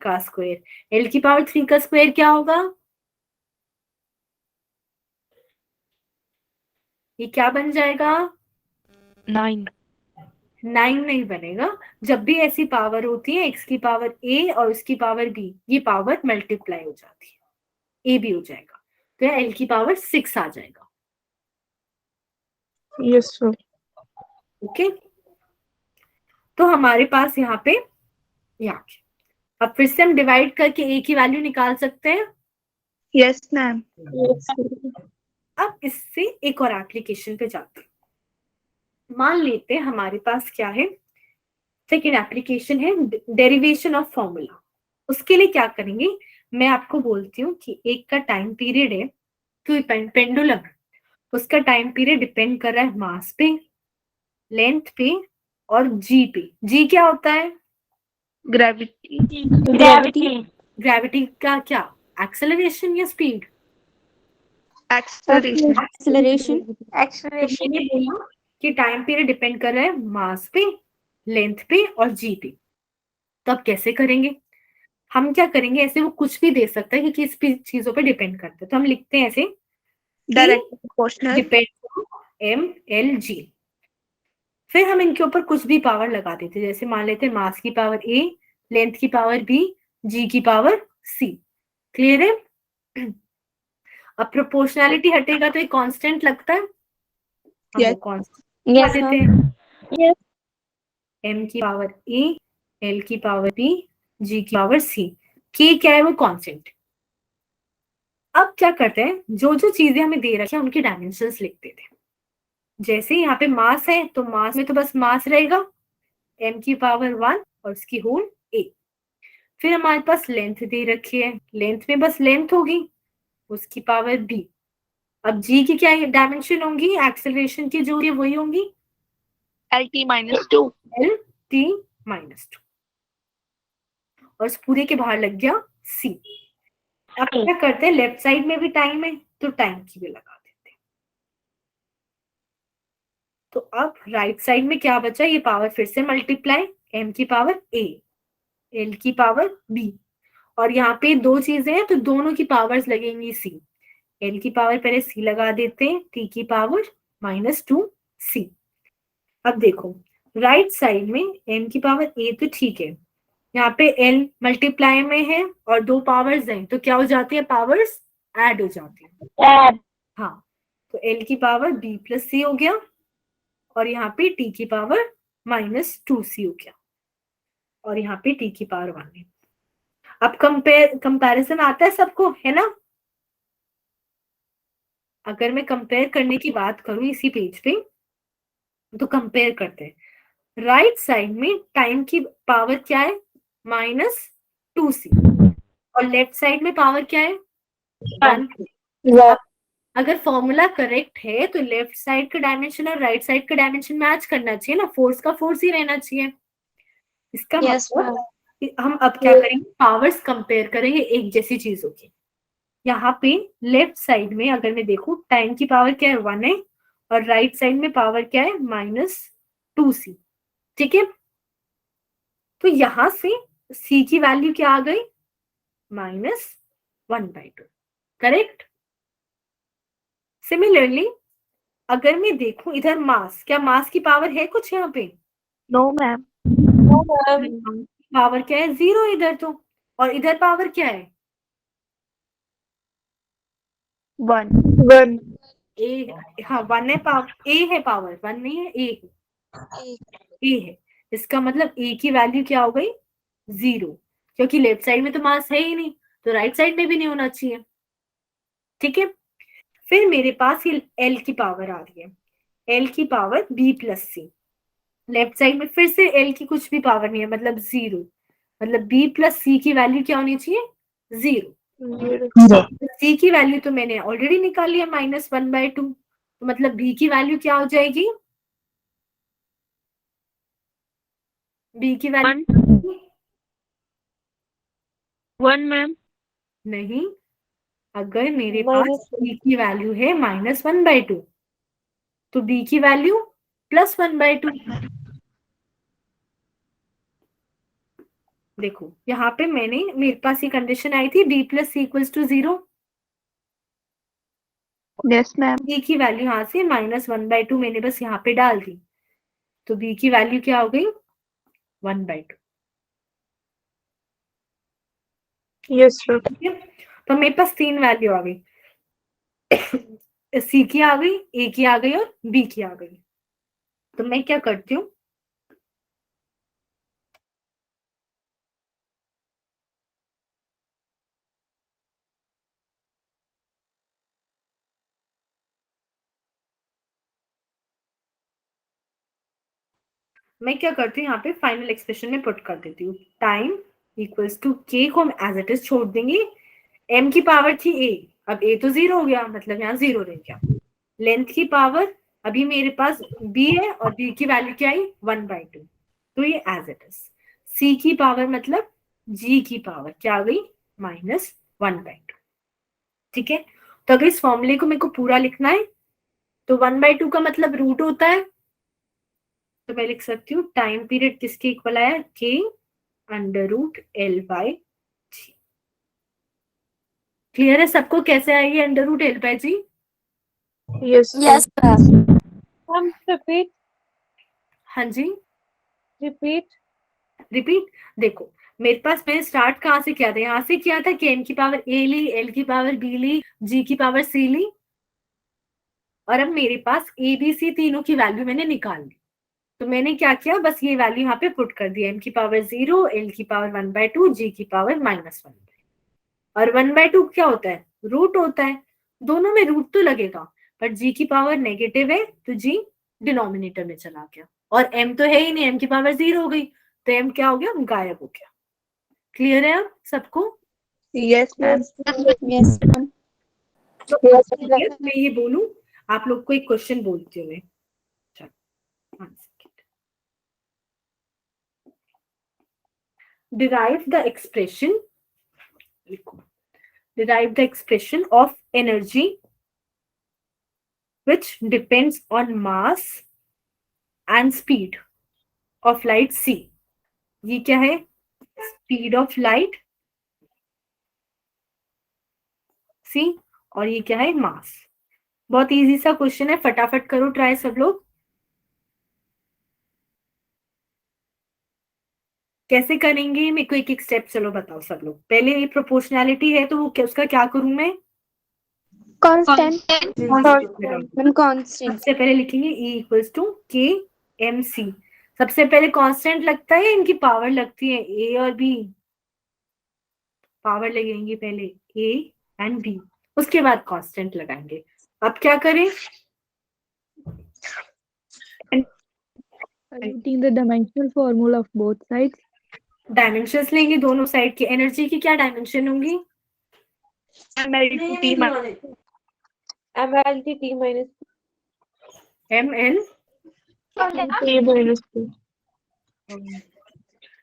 का स्क्वायर। L की पावर 3 का स्क्वायर क्या होगा? ये क्या बन जाएगा? 9 9 नहीं बनेगा। जब भी ऐसी पावर होती है x की पावर a और उसकी पावर b, ये पावर मल्टीप्लाई हो जाती है, a भी हो जाएगा, तो यहाँ l की पावर 6 आ जाएगा। Yes, sir. ओके, तो हमारे पास यहाँ पे यहाँ अब फिर से हम डिवाइड करके a की वैल्यू निकाल सकते हैं। यस मैम अब इससे एक और एप्लीकेशन पे जाते हैं। मान लेते हैं हमारे पास क्या है, सेकेंड एप्लीकेशन है डेरिवेशन ऑफ फॉर्मूला। उसके लिए क्या करेंगे, मैं आपको बोलती हूँ कि एक का टाइम पीरियड है, तो पेंडुलम, उसका टाइम पीरियड डिपेंड कर रहा है मास पे, लेंथ पे और जी पे। जी क्या होता है? ग्रेविटी ग्रेविटी का क्या? एक्सेलरेशन या स्पीड? एक्सेलरेशन एक्सेलरेशन तो मैंने बोला कि टाइम पीरियड डिपेंड कर रहा है मास पे, लेंथ पे और जी पे। तो अब कैसे करेंगे? हम क्या करेंगे, ऐसे वो कुछ भी दे सकता है कि किस चीजों पे डिपेंड करता है, तो हम लिखते हैं ऐसे डायरेक्ट प्रोपोर्शनल डिपेंड MLG। फिर हम इनके ऊपर कुछ भी पावर लगा देते, जैसे मान लेते हैं मास की पावर A, लेंथ की पावर B, जी की पावर C। क्लियर है? अब प्रोपोर्शनैलिटी हटेगा तो एक कांस्टेंट लगता है, हम Yes. वो कांस्टेंट Yes, देते ma'am. हैं। M की पावर A, L की पावर B, G की पावर C। K क्या है? वो कांस्टेंट। अब क्या करते हैं, जो जो चीजें हमें दे रखी है उनके डायमेंशंस लिख देते हैं। जैसे यहाँ पे मास है, तो मास में तो बस मास रहेगा, m की पावर 1 और उसकी होल a। फिर हमारे पास लेंथ दे रखी है, लेंथ में बस लेंथ होगी, उसकी पावर b। अब g की क्या डायमेंशन होंगी? एक्सेलरेशन की जो होगी वही होंगी, LT -2 l t माइनस 2, और उस पूरे के बाहर लग गया c। अब क्या करते हैं, लेफ्ट साइड में भी टाइम है तो टाइम की भी लगा देते हैं। तो अब राइट साइड में क्या बचा? ये पावर फिर से मल्टीप्लाई, m की पावर a, l की पावर b, और यहाँ पे दो चीजें हैं तो दोनों की पावर्स लगेंगी c। l की पावर पहले c लगा देते हैं, t की पावर -2c। अब देखो राइट साइड में m की पावर a तो ठीक है, यहाँ पे l मल्टीप्लाई में है और दो पावर्स हैं, तो क्या हो जाती है? पावर्स ऐड हो जाती है। हाँ, तो l की पावर b प्लस c हो गया, और यहाँ पे t की पावर -2c हो गया, और यहाँ पे t की पावर 1 है। अब कंपैरिजन आता है सबको, है ना? अगर मैं कंपेयर करने की बात करूं इसी पेज पे, तो कंपेयर करते हैं। राइट साइड में टाइम की पावर क्या है? -2c, और लेफ्ट साइड में पावर क्या है? 1। अगर फॉर्मूला करेक्ट है तो लेफ्ट साइड का डायमेंशन और राइट साइड का डायमेंशन मैच करना चाहिए ना, फोर्स का फोर्स ही रहना चाहिए। इसका Yes, मतलब कि हम अब क्या करेंगे, पावर्स कंपेयर करेंगे एक जैसी चीजों की। यहाँ पे लेफ्ट साइड में अगर मैं देखूं, टाइम की पावर क्या है 1 है, और राइट साइड में पावर क्या है -2c। ठीक है, तो यहां से c की वैल्यू क्या आ गई, -1/2। करेक्ट। सिमिलरली अगर मैं देखूं इधर मास, क्या मास की पावर है कुछ यहाँ पे? No, ma'am. पावर क्या है 0 इधर तो, और इधर पावर क्या है 1. 1. ए। हाँ 1 है पावर, ए है पावर, 1 नहीं है, ए है, ए है। इसका मतलब ए की वैल्यू क्या हो गई 0, क्योंकि लेफ्ट साइड में तो मास है ही नहीं, तो राइट साइड में भी नहीं होना चाहिए। ठीक है, फिर मेरे पास ये एल की पावर आ रही है, एल की पावर b+c। लेफ्ट साइड में फिर से एल की कुछ भी पावर नहीं है, मतलब 0, मतलब b+c की वैल्यू क्या होनी चाहिए 0। c की वैल्यू तो मैंने ऑलरेडी निकाल लिया -1/2, तो मतलब b की वैल्यू क्या हो जाएगी, b की वैल्यू 1, ma'am. नहीं, अगर मेरे पास b की वैल्यू है -1/2, तो b की वैल्यू +1/2। देखो यहाँ पे मेरे पास ये कंडीशन आई थी b+c = 0, Yes, ma'am. b की वैल्यू यहाँ से -1/2 मैंने बस यहाँ पे डाल दी, तो b की वैल्यू क्या हो गई 1/2। Yes, sir. ठीक है, तो मेरे पास 3 वैल्यू आ गई, c की आ गई, a की आ गई और b की आ गई। तो मैं क्या करती हूँ, यहाँ पे फाइनल एक्सप्रेशन में पुट कर देती हूँ, टाइम इक्वल्स टू k को हम एज इट इज छोड़ देंगे, m की पावर थी a, अब a तो 0 हो गया, मतलब यहाँ 0 रह गया। लेंथ की पावर अभी मेरे पास b है, और b की वैल्यू क्या आई 1/2, तो ये एज इट इज। c की पावर मतलब g की पावर क्या आ गई -1/2। ठीक है, तो अगर इस फॉर्मूले को मेरे को पूरा लिखना है, तो 1/2 का मतलब रूट होता है, तो मैं लिख सकती हूँ टाइम पीरियड किसके इक्वल आया, k √L/g। क्लियर है सबको कैसे आएगी √L/g? Yes, sir. Yes, ma'am. Repeat. हाँ जी, Repeat. रिपीट। देखो मेरे पास मैंने स्टार्ट कहाँ से किया था, यहाँ से किया था कि m की पावर a ली, l की पावर b ली, g की पावर c ली, और अब मेरे पास a b c तीनों की वैल्यू मैंने निकाल ली। तो मैंने क्या किया, बस ये वैल्यू यहाँ पे पुट कर दी, m की पावर 0, l की पावर 1/2, g की पावर -1। और 1/2 क्या होता है, रूट होता है, दोनों में रूट तो लगेगा, पर g की पावर नेगेटिव है तो g डिनोमिनेटर में चला गया, और m तो है ही नहीं, m की पावर 0 हो गई, तो m क्या हो गया, गायब हो गया। क्लियर है अब सबको? Yes, ma'am. Yes, ma'am. तो मैं ये बोलूं, आप लोग को एक क्वेश्चन बोलती हूँ मैं, derive the expression of energy which depends on mass and speed of light c। ये क्या है, स्पीड ऑफ लाइट c, और ये क्या है, मास। बहुत इजी सा क्वेश्चन है, फटाफट करो ट्राई सब लोग। कैसे करेंगे, मेरे को एक एक स्टेप चलो बताओ सब लोग। पहले ये प्रोपोर्शनैलिटी है, तो वो उसका क्या करूं मैं, Constant. सबसे पहले लिखेंगे E = K/mc। सबसे पहले कांस्टेंट लगता है, इनकी पावर लगती है A और B, पावर लगेंगी पहले A एंड B, उसके बाद कांस्टेंट लगाएंगे। अब क्या करें, Writing the dimensional formula of both sides. Dimensions लेंगे दोनों साइड की। एनर्जी की क्या डायमेंशन होंगी, ML/T minus MLT minus ml T minus 2.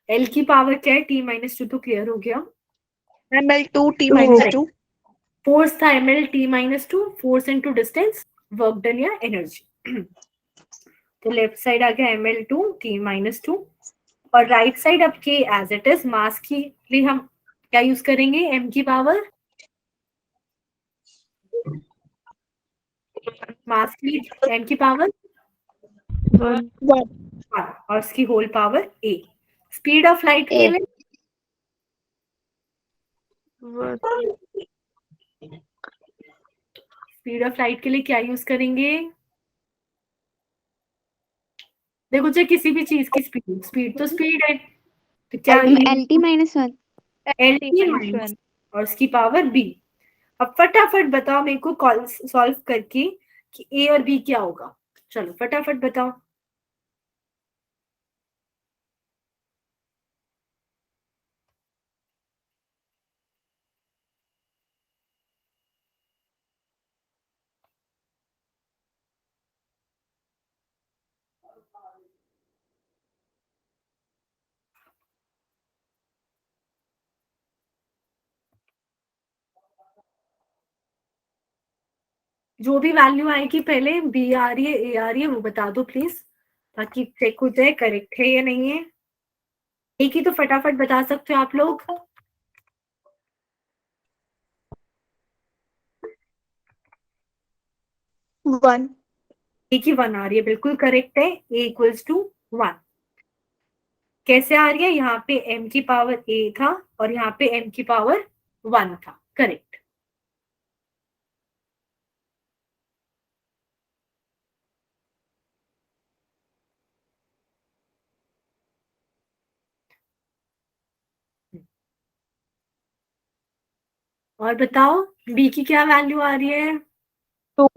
L की पावर क्या है, टी माइनस टू तो क्लियर हो गया। ml2 t minus 2 फोर्स था ml t minus two, force into distance, work done या एनर्जी। तो लेफ्ट साइड आ गया ml2 t माइनस टू, और राइट साइड अब k एज इट इज, मास के लिए हम क्या यूज करेंगे, m की पावर, मास के लिए m की पावर 1 और उसकी whole power a। Speed of light के लिए क्या यूज करेंगे, देखो चाहे किसी भी चीज की स्पीड, स्पीड तो स्पीड है, तो क्या LT minus 1. L t minus और उसकी पावर b। अब फटाफट बताओ मेरे को सॉल्व करके कि a और b क्या होगा, चलो फटाफट बताओ। जो भी वैल्यू आएगी पहले, बी आ रही है ए आ रही है वो बता दो प्लीज, ताकि चेक हो जाए करेक्ट है या नहीं है। एक ही तो फटाफट बता सकते हो आप लोग। 1 ए की 1 आ रही है, बिल्कुल करेक्ट है, ए इक्वल्स टू 1। कैसे आ रही है, यहाँ पे m की पावर a था और यहाँ पे m की पावर 1 था, करेक्ट। और बताओ b की क्या वैल्यू आ रही है, 2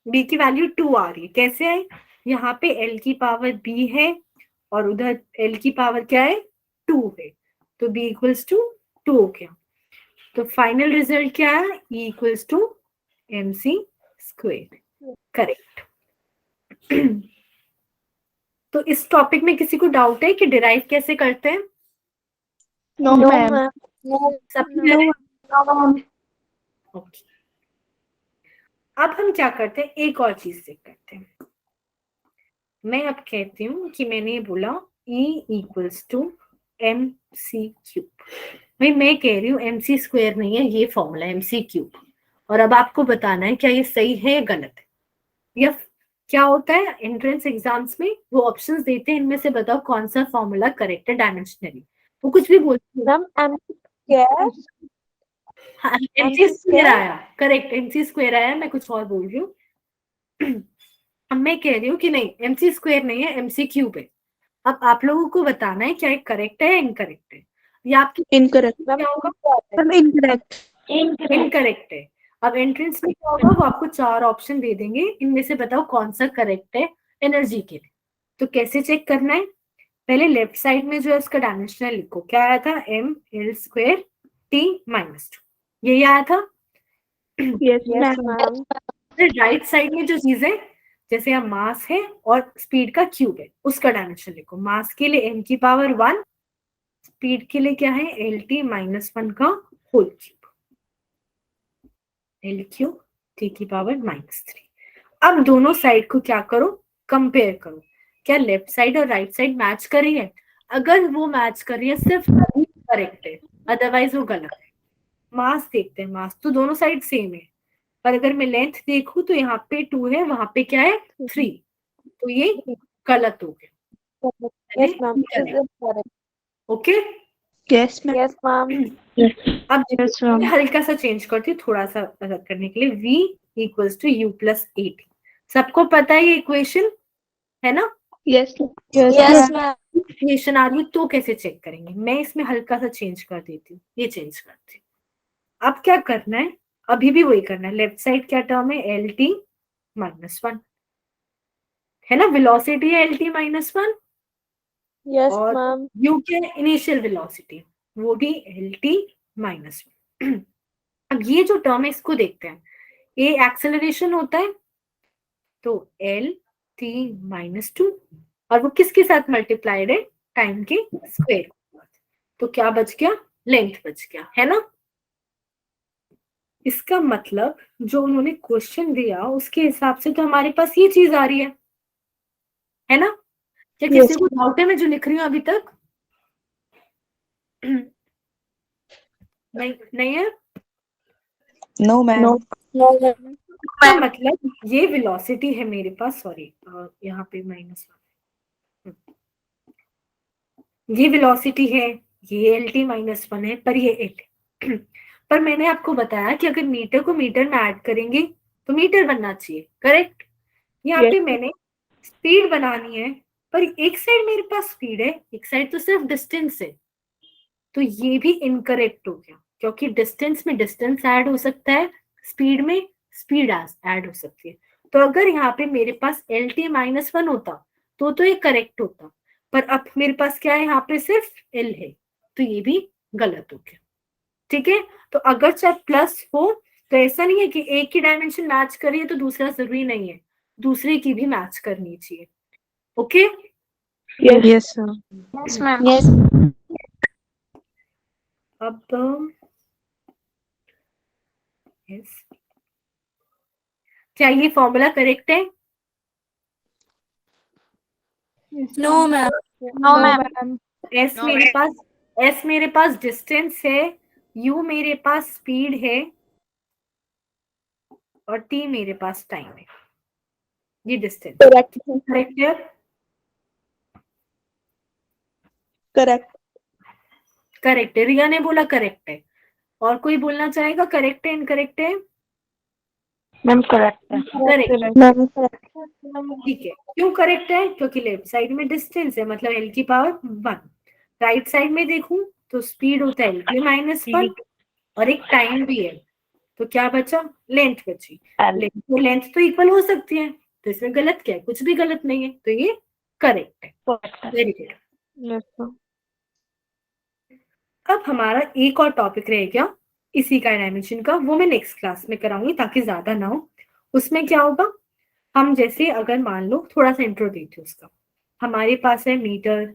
b की वैल्यू 2 आ रही है। कैसे आई, यहाँ पे l की पावर b है और उधर l की पावर क्या है, 2 है, तो b इक्वल्स टू 2 हो गया। तो फाइनल रिजल्ट क्या है, e equals to mc square, correct. तो इस टॉपिक में किसी को डाउट है कि डिराइव कैसे करते हैं, no ma'am सब क्लियर है? ओके, अब हम क्या करते हैं, एक और चीज चेक करते हैं। मैं अब कहती हूँ कि मैंने ये बोला E equals to m c cube, भाई मैं कह रही हूँ एम सी स्क्वायर नहीं है, ये फॉर्मूला एम सी क्यूब, और अब आपको बताना है क्या ये सही है या गलत है। या क्या होता है एंट्रेंस एग्जाम्स में वो ऑप्शंस देते हैं, इनमें से बताओ कौन सा फॉर्मूला करेक्ट है डायमेंशनली, वो कुछ भी बोलते हैं। एमसी स्क्वायर आया, करेक्ट, एमसी स्क्वायर आया, मैं कुछ और बोल रही हूँ। अब मैं कह रही हूँ कि नहीं एमसी स्क्वायर नहीं है, एमसी क्यूब है। अब आप लोगों को बताना है क्या ये करेक्ट है या इनकरेक्ट है, या आपकी incorrect क्या होगा, ma'am incorrect इनकरेक्ट है। अब एंट्रेंस में क्या होगा, वो आपको 4 ऑप्शन दे देंगे, इनमें से बताओ कौन सा करेक्ट है एनर्जी के लिए। तो कैसे चेक करना है, पहले लेफ्ट साइड में जो है उसका डायमेंशनल लिखो, क्या आया था, m l square t minus 2, यही आया था। yes ma'am राइट साइड में जो चीज है, जैसे यहाँ मास है और स्पीड का क्यूब है, उसका डायमेंशन लिखो। मास के लिए m की पावर 1, स्पीड के लिए क्या है, एल टी माइनस 1 का whole cube, l cube t की पावर -3। अब दोनों साइड को क्या करो, कंपेयर करो, क्या लेफ्ट साइड और राइट साइड मैच कर रही है। अगर वो मैच कर रही है सिर्फ तभी करेक्ट है, अदरवाइज वो गलत है। मास देखते हैं, मास तो दोनों साइड सेम है, पर अगर मैं लेंथ देखूं तो यहाँ पे 2 है, वहां पे क्या है 3, तो ये गलत हो गया। Yes, ma'am. This is correct. Okay, yes ma'am Yes, ma'am. अब yes ma'am हल्का सा चेंज करती हूँ थोड़ा सा अलग करने के लिए, v equals to u plus 8। सबको पता है ये इक्वेशन है ना, yes Yes, ma'am. इक्वेशन आ रही है तो कैसे चेक करेंगे, मैं इसमें हल्का सा चेंज कर देती हूँ, ये चेंज करती हूँ। अब क्या करना है, अभी भी वही करना है, लेफ्ट साइड क्या टर्म है, एल टी -1 है ना, वेलोसिटी है एल टी -1, Yes, और ma'am. u क्या है, इनिशियल वेलोसिटी, वो भी एल टी -1। अब ये जो टर्म है इसको देखते हैं, ये एक्सेलरेशन होता है, तो एल टी -2, और वो किसके साथ मल्टीप्लाइड है, टाइम के स्क्वायर। तो क्या बच गया, लेंथ बच गया, है ना। इसका मतलब जो उन्होंने क्वेश्चन दिया उसके हिसाब से तो हमारे पास ये चीज आ रही है ना। क्या किसी Yes. को डाउट है मैं जो लिख रही हूँ अभी तक? नहीं है। No ma'am. No. No, ma'am. इसका मतलब ये वेलोसिटी है मेरे पास, सॉरी यहाँ पे -1, ये वेलोसिटी है, ये LT -1 है, पर ये एल पर मैंने आपको बताया कि अगर मीटर को मीटर में ऐड करेंगे तो मीटर बनना चाहिए, करेक्ट। यहाँ पे मैंने स्पीड बनानी है, पर एक साइड मेरे पास स्पीड है, एक साइड तो सिर्फ डिस्टेंस है, तो ये भी इनकरेक्ट हो गया, क्योंकि डिस्टेंस में डिस्टेंस ऐड हो सकता है, स्पीड में स्पीड ऐड हो सकती है। तो अगर यहाँ पे मेरे पास LT -1 होता तो ये करेक्ट होता, पर अब मेरे पास क्या है, यहाँ पे सिर्फ L है, तो ये भी गलत हो गया। ठीक है, तो अगर चाहे प्लस हो तो ऐसा नहीं है कि एक की डायमेंशन मैच करिए तो दूसरा जरूरी नहीं है, दूसरे की भी मैच करनी चाहिए। Okay, Yes, sir. Yes, ma'am. Yes. अब yes. क्या ये फॉर्मूला करेक्ट है? No, ma'am. No, ma'am. S मेरे पास डिस्टेंस है, यू मेरे पास स्पीड है, और टी मेरे पास टाइम है। ये डिस्टेंस Correct. करेक्ट है? Correct. करेक्ट है, रिया ने बोला करेक्ट है। और कोई बोलना चाहेगा करेक्ट है इनकरेक्ट है? Ma'am, correct. Correct, Ma'am, correct. ठीक है। क्यों करेक्ट है? क्योंकि लेफ्ट साइड में डिस्टेंस है, मतलब L की पावर 1। राइट साइड में देखूं तो स्पीड होता है LT -1 और एक टाइम भी है, तो क्या बचा, लेंथ बची। लेंथ तो इक्वल हो सकती है, तो इसमें गलत क्या है, कुछ भी गलत नहीं है, तो ये करेक्ट है। Very good. Yes, sir. अब हमारा एक और टॉपिक रह गया इसी का डायमेंशन का, वो मैं नेक्स्ट क्लास में कराऊंगी ताकि ज्यादा ना हो। उसमें क्या होगा, हम जैसे अगर मान लो, थोड़ा सा इंट्रो देती हूँ उसका। हमारे पास है मीटर,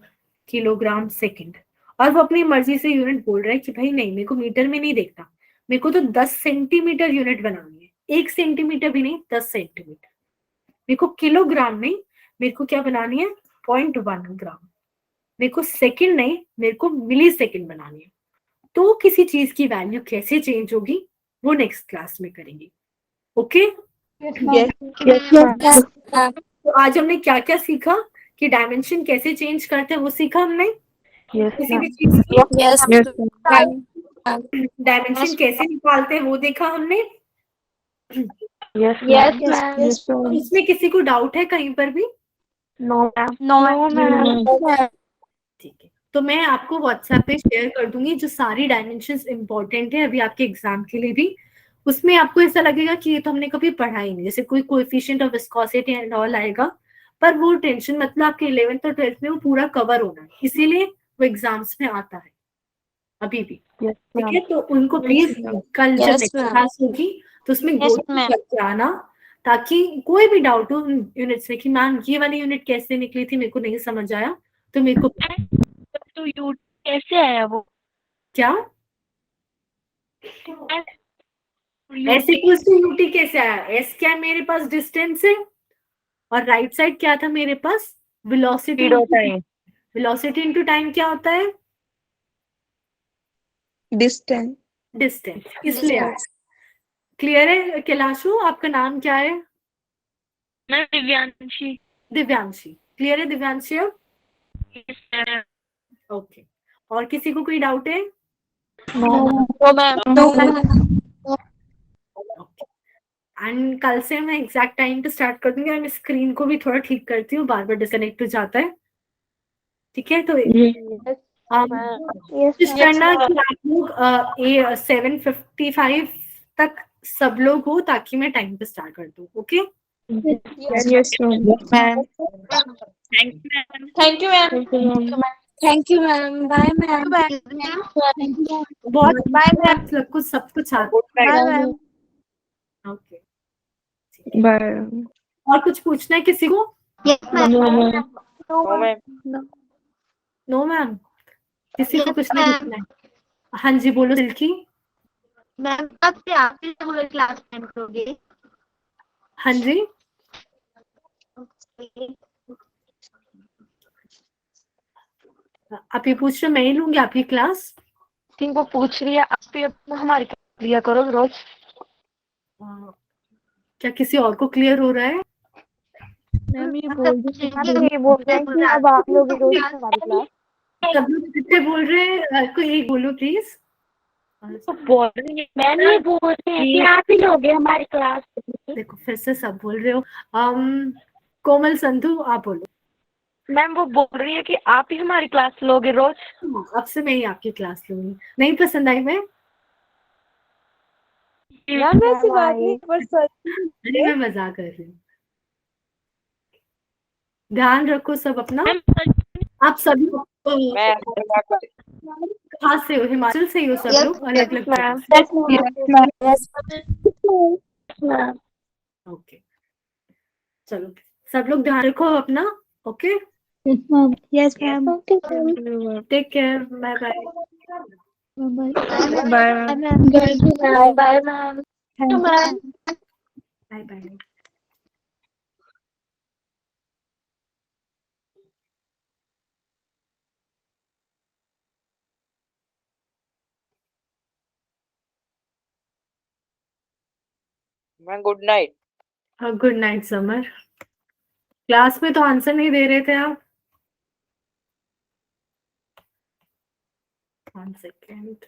किलोग्राम, सेकंड, और वो अपनी मर्जी से यूनिट बोल रहा है कि भाई नहीं, मेरे को मीटर में नहीं देखना, मेरे को तो 10 सेंटीमीटर यूनिट बनानी है, 1 सेंटीमीटर भी नहीं, 10 सेंटीमीटर। मेरे को किलोग्राम नहीं, मेरे को क्या बनानी है, 0.1 ग्राम। मेरे को सेकंड नहीं, मेरे को मिली सेकंड बनानी है। तो किसी चीज की वैल्यू कैसे चेंज होगी वो नेक्स्ट क्लास में करेंगे। Okay, Yes. Yes, ma'am. Yes, ma'am. तो आज हमने क्या क्या सीखा कि डायमेंशन कैसे चेंज करते हैं, वो सीखा हमने। Yes, किसी ma'am. भी चीज की Yes. Yes, ma'am. डायमेंशन कैसे निकालते हैं वो देखा हमने। Yes, Yes, ma'am. ma'am. Yes, ma'am. इसमें किसी को डाउट है कहीं पर भी? No, ma'am. No, ma'am. ठीक है, तो मैं आपको व्हाट्सएप पे शेयर कर दूंगी जो सारी डायमेंशंस इंपॉर्टेंट है अभी आपके एग्जाम के लिए भी। उसमें आपको ऐसा लगेगा कि ये तो हमने कभी पढ़ा ही नहीं, जैसे कोई coefficient of viscosity and all आएगा, पर वो टेंशन मतलब आपके 11th और 12th में वो पूरा कवर होना है, इसीलिए वो एग्जाम्स में आता है अभी भी। Yes, ठीक ma'am. है, तो उनको प्लीज कल जब Yes, नेक्स्ट ma'am. क्लास होगी तो उसमें Yes, गो ma'am. करके आना, ताकि कोई भी डाउट हो यूनिट्स में कि मैम ये वाली यूनिट कैसे निकली थी, मेरे को नहीं समझ आया, तो मेरे को तो यू कैसे आया वो? क्या एस इक्वल्स टू यूटी कैसे आया? एस क्या है मेरे पास, डिस्टेंस है, और राइट साइड क्या था मेरे पास, वेलोसिटी। वेलोसिटी इनटू टाइम क्या होता है, डिस्टेंस। डिस्टेंस, इसलिए आया। क्लियर है कैलाशु? आपका नाम क्या है? मैं दिव्यांशी। दिव्यांशी। क्लियर है दिव्यांशी? अब ओके, और किसी को कोई डाउट है? No, ma'am. No, ma'am. And कल से मैं एग्जैक्ट टाइम पे स्टार्ट कर दूंगी, और मैं स्क्रीन को भी थोड़ा ठीक करती हूँ, बार बार डिस्कनेक्ट हो जाता है। ठीक है, तो Yes, कोशिश ma'am. करना कि आप लोग 7:55 तक सब लोग हो, ताकि मैं टाइम पे स्टार्ट कर दूँ। Okay, Yes, ma'am. Thank you, ma'am. Thank you, ma'am. Bye, ma'am. बहुत सब कुछ आता Bye, ma'am. है। Okay, Bye. और कुछ पूछना है किसी को? Yes, ma'am. No, ma'am. No, ma'am. No. No ma'am, किसी को कुछ नहीं लिखना है। हाँ जी बोलो सिल्की। मैम कब से आप ही रेगुलर क्लास में करोगे? हाँ जी आप ये पूछ रहे हो, मैं ही लूंगी आपकी क्लास? थिंक वो पूछ रही है आप भी हमारी लिया करो रोज। क्या किसी और को क्लियर हो रहा है? मैम ये बोल रहे हैं कि अब आप लोग रोज हमारी क्लास। सब लोग कितने बोल रहे हैं? कोई एक बोलो प्लीज। बोल रही है मैम, ये बोल रहे हैं कि आप ही लोगे हमारी क्लास। देखो फिर से सब बोल रहे हो। कोमल संधू आप बोलो। मैम वो बोल रही है कि आप ही हमारी क्लास लोगे रोज। अब से मैं ही आपकी क्लास लूंगी। नहीं पसंद आई मैं? मैम ऐसी बात नहीं, पर सर नहीं मैं मजाक कर रही हूँ। ध्यान रखो सब अपना। आप सभी कहाँ से हो? हिमाचल से ही हो सब लोग? अलग अलग जगह से? ओके चलो सब लोग ध्यान रखो अपना। Okay Yes, ma'am. Take care. Bye bye. Bye ma'am. Bye bye. Good night. Good night Samar. Class में तो आंसर नहीं दे रहे थे आप। 1 सेकेंड।